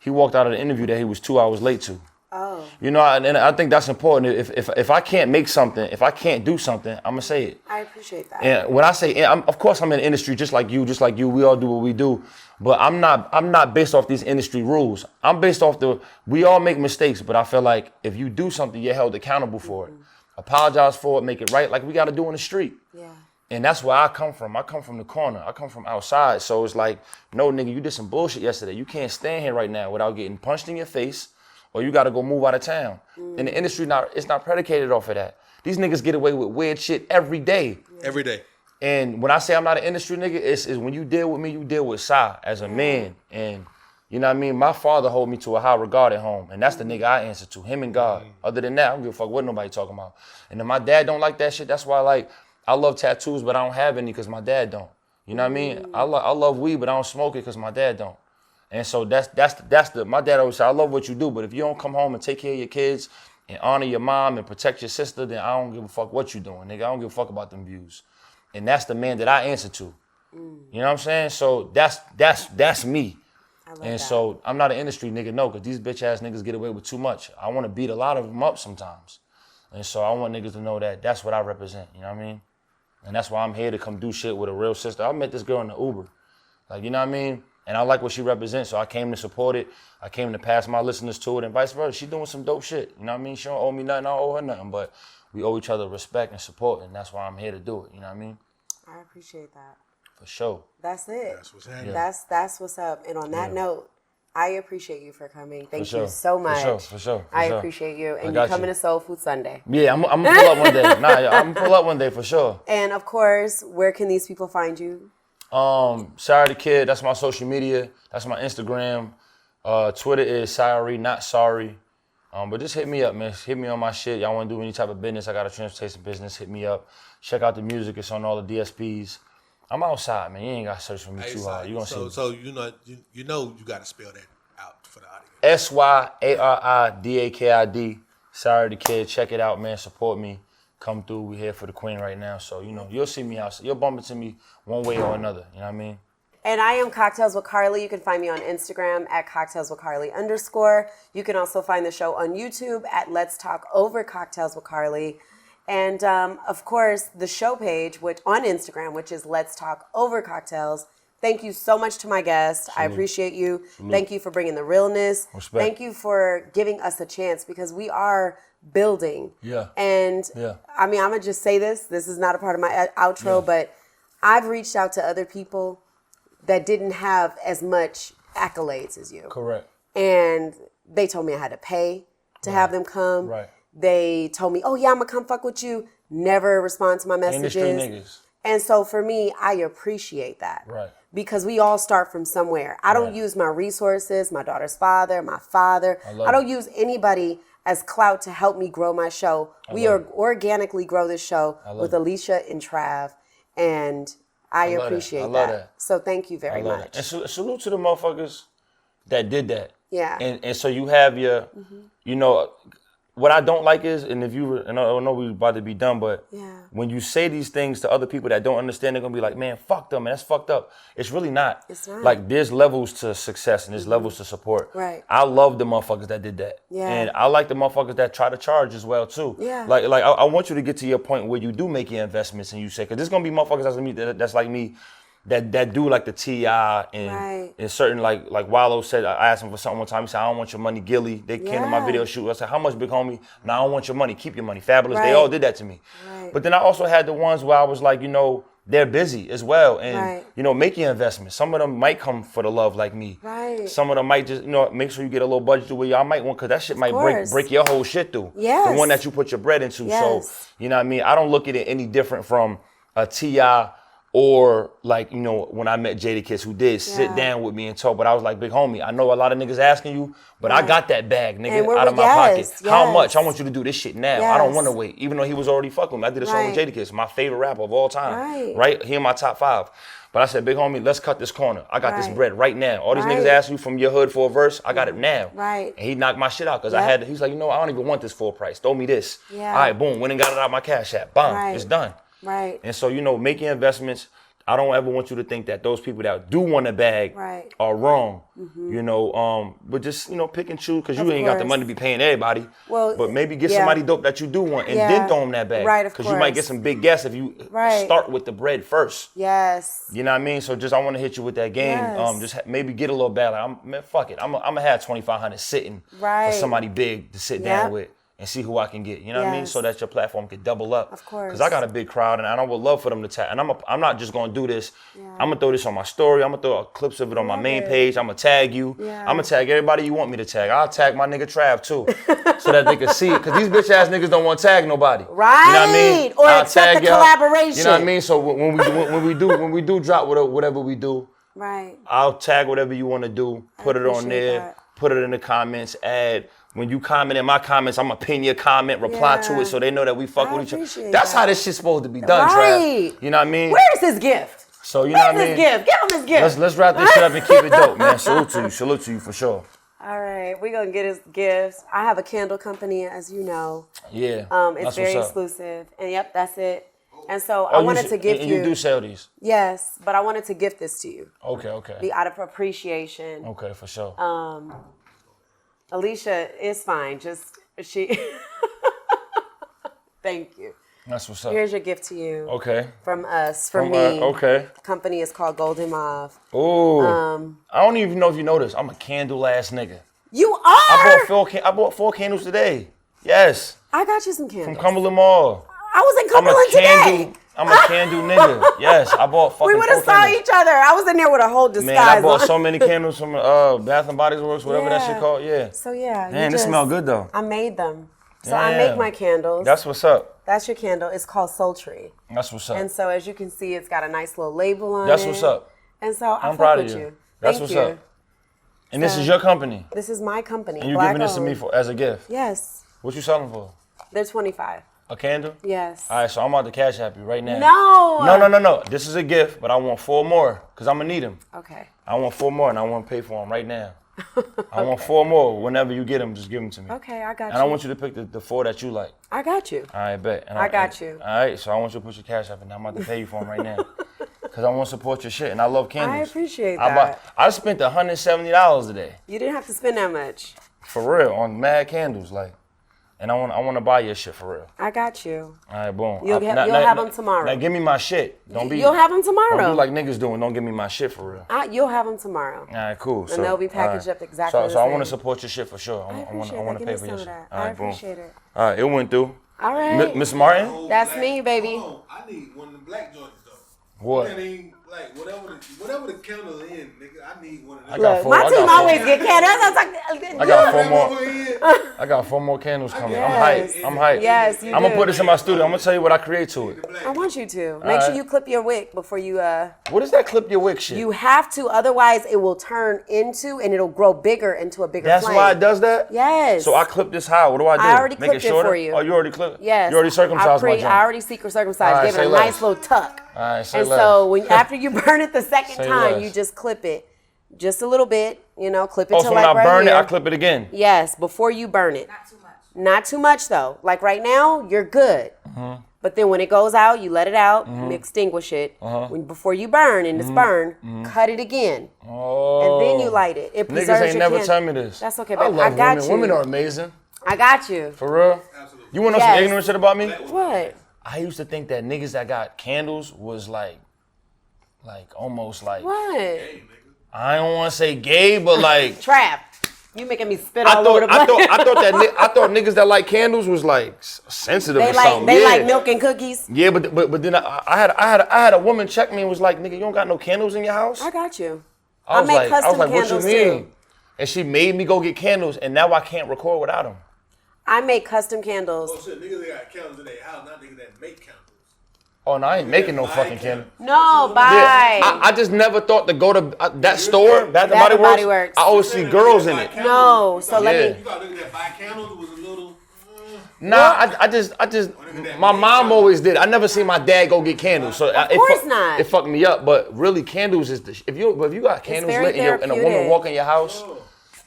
he walked out of the interview that he was 2 hours late to. Oh. You know, and I think that's important. If I can't make something, if I can't do something, I'm gonna say it. I appreciate that. And when I say, of course, I'm in the industry just like you. We all do what we do. But I'm not based off these industry rules. I'm based off we all make mistakes, but I feel like if you do something, you're held accountable for it. Apologize for it, make it right, like we got to do in the street. Yeah. And that's where I come from. I come from the corner. I come from outside. So it's like, no, nigga, you did some bullshit yesterday. You can't stand here right now without getting punched in your face, or you got to go move out of town. And the industry, it's not predicated off of that. These niggas get away with weird shit every day. Every day. And when I say I'm not an industry nigga, it's when you deal with me, you deal with Sy as a man. And you know what I mean? My father hold me to a high regard at home. And that's the nigga I answer to, him and God. Other than that, I don't give a fuck what nobody talking about. And if my dad don't like that shit, that's why I love tattoos, but I don't have any because my dad don't. You know what I mean? I love weed, but I don't smoke it because my dad don't. And so my dad always said, I love what you do, but if you don't come home and take care of your kids and honor your mom and protect your sister, then I don't give a fuck what you doing, nigga. I don't give a fuck about them views. And that's the man that I answer to. You know what I'm saying? So that's me. And so I'm not an industry nigga, no, because these bitch ass niggas get away with too much. I want to beat a lot of them up sometimes. And so I want niggas to know that that's what I represent, you know what I mean? And that's why I'm here to come do shit with a real sister. I met this girl in the Uber. Like, you know what I mean? And I like what she represents, so I came to support it. I came to pass my listeners to it and vice versa. She doing some dope shit, you know what I mean? She don't owe me nothing, I don't owe her nothing, but we owe each other respect and support, and that's why I'm here to do it, you know what I mean? I appreciate that. For sure. That's it. That's what's happening. That's what's up. And on that note, I appreciate you for coming. Thank sure. you so much. For sure. I appreciate you. And got you coming you. to Soul Food Sunday. Yeah, I'm gonna pull up one day. I'm gonna pull up one day for sure. And of course, where can these people find you? Sy Ari The Kidd, that's my social media. That's my Instagram. Twitter is Sy Ari, not sorry. But just hit me up, man. Hit me on my shit. Y'all want to do any type of business? I got a transportation business. Hit me up. Check out the music. It's on all the DSPs. I'm outside, man. You ain't got to search for me too hard. You gonna see me. So you know you got to spell that out for the audience. SYARIDAKID. Sy Ari The Kidd. Check it out, man. Support me. Come through. We here for the queen right now. So, you'll see me outside. You'll bump into me one way or another. You know what I mean? And I am Cocktails with Carly. You can find me on Instagram at cocktailswithcarly_. You can also find the show on YouTube at Let's Talk Over Cocktails with Carly. And of course, the show page on Instagram, which is Let's Talk Over Cocktails. Thank you so much to my guest. I appreciate you. Thank you for bringing the realness. Respect. Thank you for giving us a chance because we are building. Yeah. And I mean, I'm going to just say this. This is not a part of my outro, but I've reached out to other people that didn't have as much accolades as you. Correct. And they told me I had to pay to have them come. Right. They told me, oh yeah, I'm gonna come fuck with you. Never respond to my messages. Industry niggas. And so for me, I appreciate that. Right. Because we all start from somewhere. I don't use my resources, my daughter's father, my father. I don't use anybody as clout to help me grow my show. We organically grow this show with Alicia and Trav. And I appreciate that. So thank you very much. And salute to the motherfuckers that did that. Yeah. And so you have your, what I don't like is, and I know we're about to be done, but when you say these things to other people that don't understand, they're going to be like, man, fuck them, man, that's fucked up. It's really not. It's not. Like, there's levels to success and there's levels to support. Right. I love the motherfuckers that did that. Yeah. And I like the motherfuckers that try to charge as well, too. Yeah. Like I want you to get to your point where you do make your investments and you say, because there's going to be motherfuckers that's like me, that do like the T.I. and certain, like Wallow said, I asked him for something one time, he said, I don't want your money, Gilly. They came to my video shoot. I said, how much, big homie? No, I don't want your money, keep your money. Fabulous, they all did that to me. Right. But then I also had the ones where I was like, they're busy as well. And, make your investments. Some of them might come for the love like me. Right. Some of them might just, make sure you get a little budget to where y'all might want, because that shit might break your whole shit through. Yes. The one that you put your bread into. Yes. So, you know what I mean? I don't look at it any different from a T.I. or like, when I met Jadakiss, who did sit down with me and talk, but I was like, big homie, I know a lot of niggas asking you, but I got that bag, nigga, out of my pocket. Yes. How much? I want you to do this shit now. I don't want to Yes. wait. Even though he was already fucking with me. I did a song with Jadakiss, my favorite rapper of all time. Right? He in my top 5. But I said, big homie, let's cut this corner. I got this bread right now. All these niggas ask you from your hood for a verse, I got it now. Right. And he knocked my shit out because he's like, I don't even want this full price. Throw me this. Yeah. All right, boom, went and got it out my Cash App. Bam, it's done. Right. And so, make your investments. I don't ever want you to think that those people that do want a bag are wrong. You know, but just, you know, pick and choose because you ain't got the money to be paying everybody. Well, but maybe get somebody dope that you do want and then throw them that bag. Right, of course. Because you might get some big guests if you start with the bread first. Yes. You know what I mean? So just I want to hit you with that game. Just maybe get a little bag. Like, man, fuck it. I'm gonna have 2,500 sitting for somebody big to sit down with. And see who I can get, you know what I mean? So that your platform can double up. Of course. Because I got a big crowd, and I would love for them to tag. And I'm not just gonna do this. I'm gonna throw this on my story. I'm gonna throw clips of it on my main page. I'm gonna tag you. I'm gonna tag everybody you want me to tag. I'll tag my nigga Trav too, so that they can see it. Because these bitch ass niggas don't want to tag nobody. Right. You know what I mean? Or I'll accept the collaboration. You know what I mean? So when we do drop whatever we do, I'll tag whatever you want to do. Put it on there. Put it in the comments. Add. When you comment in my comments, I'm going to pin your comment, reply to it so they know that we fuck with each other. That's how this shit's supposed to be done, Trav. You know what I mean? Where's his gift? So, you know what I mean? Where's his gift? Give him his gift. Let's wrap this shit up and keep it dope, man. Salute to you for sure. All right, we're going to get his gifts. I have a candle company, as you know. Yeah. It's very exclusive. And yep, that's it. And so I wanted to gift you. And you do sell these? Yes, but I wanted to gift this to you. Okay. Be out of appreciation. Okay, for sure. Alicia is fine. Thank you. That's what's up. Here's your gift to you. Okay. From us, from me. Okay. The company is called Golden Mauve. Ooh. I don't even know if you know this. I'm a candle ass nigga. You are? I bought 4 candles today. Yes. I got you some candles. From Cumberland Mall. I was in Cumberland today. I'm a candle nigga. Yes, I bought fucking 4 candles. We would have saw each other. I was in there with a whole disguise. Man, I bought so many candles from Bath and Body Works, whatever that shit called. Yeah. So yeah. Man, they smell good though. I made them. So I make my candles. That's what's up. That's your candle. It's called Sultry. That's what's up. And so as you can see, it's got a nice little label on it. That's what's up. And so I'm proud with of you. That's what's up. And this is your company. This is my company. And you're giving this to me as a gift. Yes. What you selling for? They're $25. A candle? Yes. All right, so I'm about to cash app you right now. No. No. This is a gift, but I want 4 more because I'm going to need them. Okay. I want 4 more, and I want to pay for them right now. I want 4 more. Whenever you get them, just give them to me. Okay, I got you. And I want you to pick the 4 that you like. I got you. All right, bet. And I got you. All right, so I want you to put your cash app, and I'm about to pay you for them right now. Because I want to support your shit, and I love candles. I appreciate that. I spent $170 today. You didn't have to spend that much. For real, on mad candles, like. And I want to buy your shit for real. I got you. All right, boom. You'll have them tomorrow. Now give me my shit. You'll have them tomorrow. Don't do like niggas doing. Don't give me my shit for real. You'll have them tomorrow. All right, cool. And they'll be packaged up exactly the same. So I want to support your shit for sure. I want to pay for your shit. All right, boom. All right, it went through. All right. Miss Martin? That's me, baby. I need one of the black joints though. What? Like whatever the candle in, nigga, I need one of them. Look, my team always get candles. I got 4 more. I got 4 more candles coming. Yes. I'm hyped. Yes, you I'm gonna put this in my studio. I'm gonna tell you what I create to it. I want you to. Make sure you clip your wick before you What is that clip your wick shit? You have to, otherwise it will turn into and it'll grow bigger into a bigger That's flame. why it does that? Yes. So I clip this how? What do I do? I already Make clipped it shorter? for you. Oh, you already clipped? Yes. You already circumcised my joint. I already secret circumcised. Right, Gave it a nice little tuck. All right, say and less. so after you burn it the second Say time, less. you just clip it. Just a little bit, clip it Oh, to so like when I right burn here. it, I clip it again? Yes, before you burn it. Not too much. Not too much though. Like right now, you're good. Mm-hmm. But then when it goes out, you let it out, you extinguish it. Before you burn and it's burned, cut it again. Oh. And then you light it. It preserves Niggas ain't your never candle. tell me this. That's okay, I babe. love I got women. you. Women are amazing. I got you. For real? Absolutely. You want to know some ignorant shit about me? What? I used to think that niggas that got candles was like almost like, What? I don't want to say gay, but like. Trap. You making me spit all over the place. I thought niggas that like candles was like sensitive or something. They like milk and cookies. Yeah, but then I had a woman check me and was like, nigga, you don't got no candles in your house? I got you. I was make custom what you candles mean? too. And she made me go get candles, and now I can't record without them. I make custom candles. Oh shit, niggas that got candles in their house, not niggas that make candles. Oh, no, I ain't making no fucking candle. No, bye. Yeah, I just never thought to go to that store, Bath and Body Works. I always see girls in it. No, so let me. You got niggas that buy candles was a little. Nah, I just, my mom always did. I never seen my dad go get candles, so not. It fucked me up. But really, candles is the if you got candles very lit and a woman walk in your house,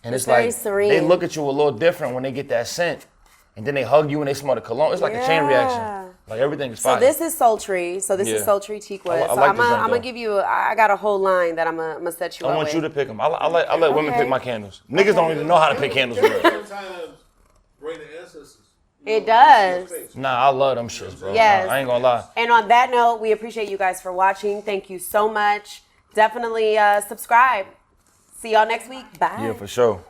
and it's very like serene. they look at you a little different when they get that scent, and then they hug you and they smell the cologne. It's like a chain reaction. Like everything is So fire. this is sultry. So this is Yeah. sultry teakwood. I So like I'm this drink, gonna though. give you. I got a whole line that I'm gonna set you up I want with. you to pick them. I let women Okay. pick my candles. Niggas don't even know how to pick candles for real. Sometimes bring the ancestors. It does. Nah, I love them shits, bro. Yes. I ain't gonna lie. And on that note, we appreciate you guys for watching. Thank you so much. Definitely subscribe. See y'all next week. Bye. Yeah, for sure.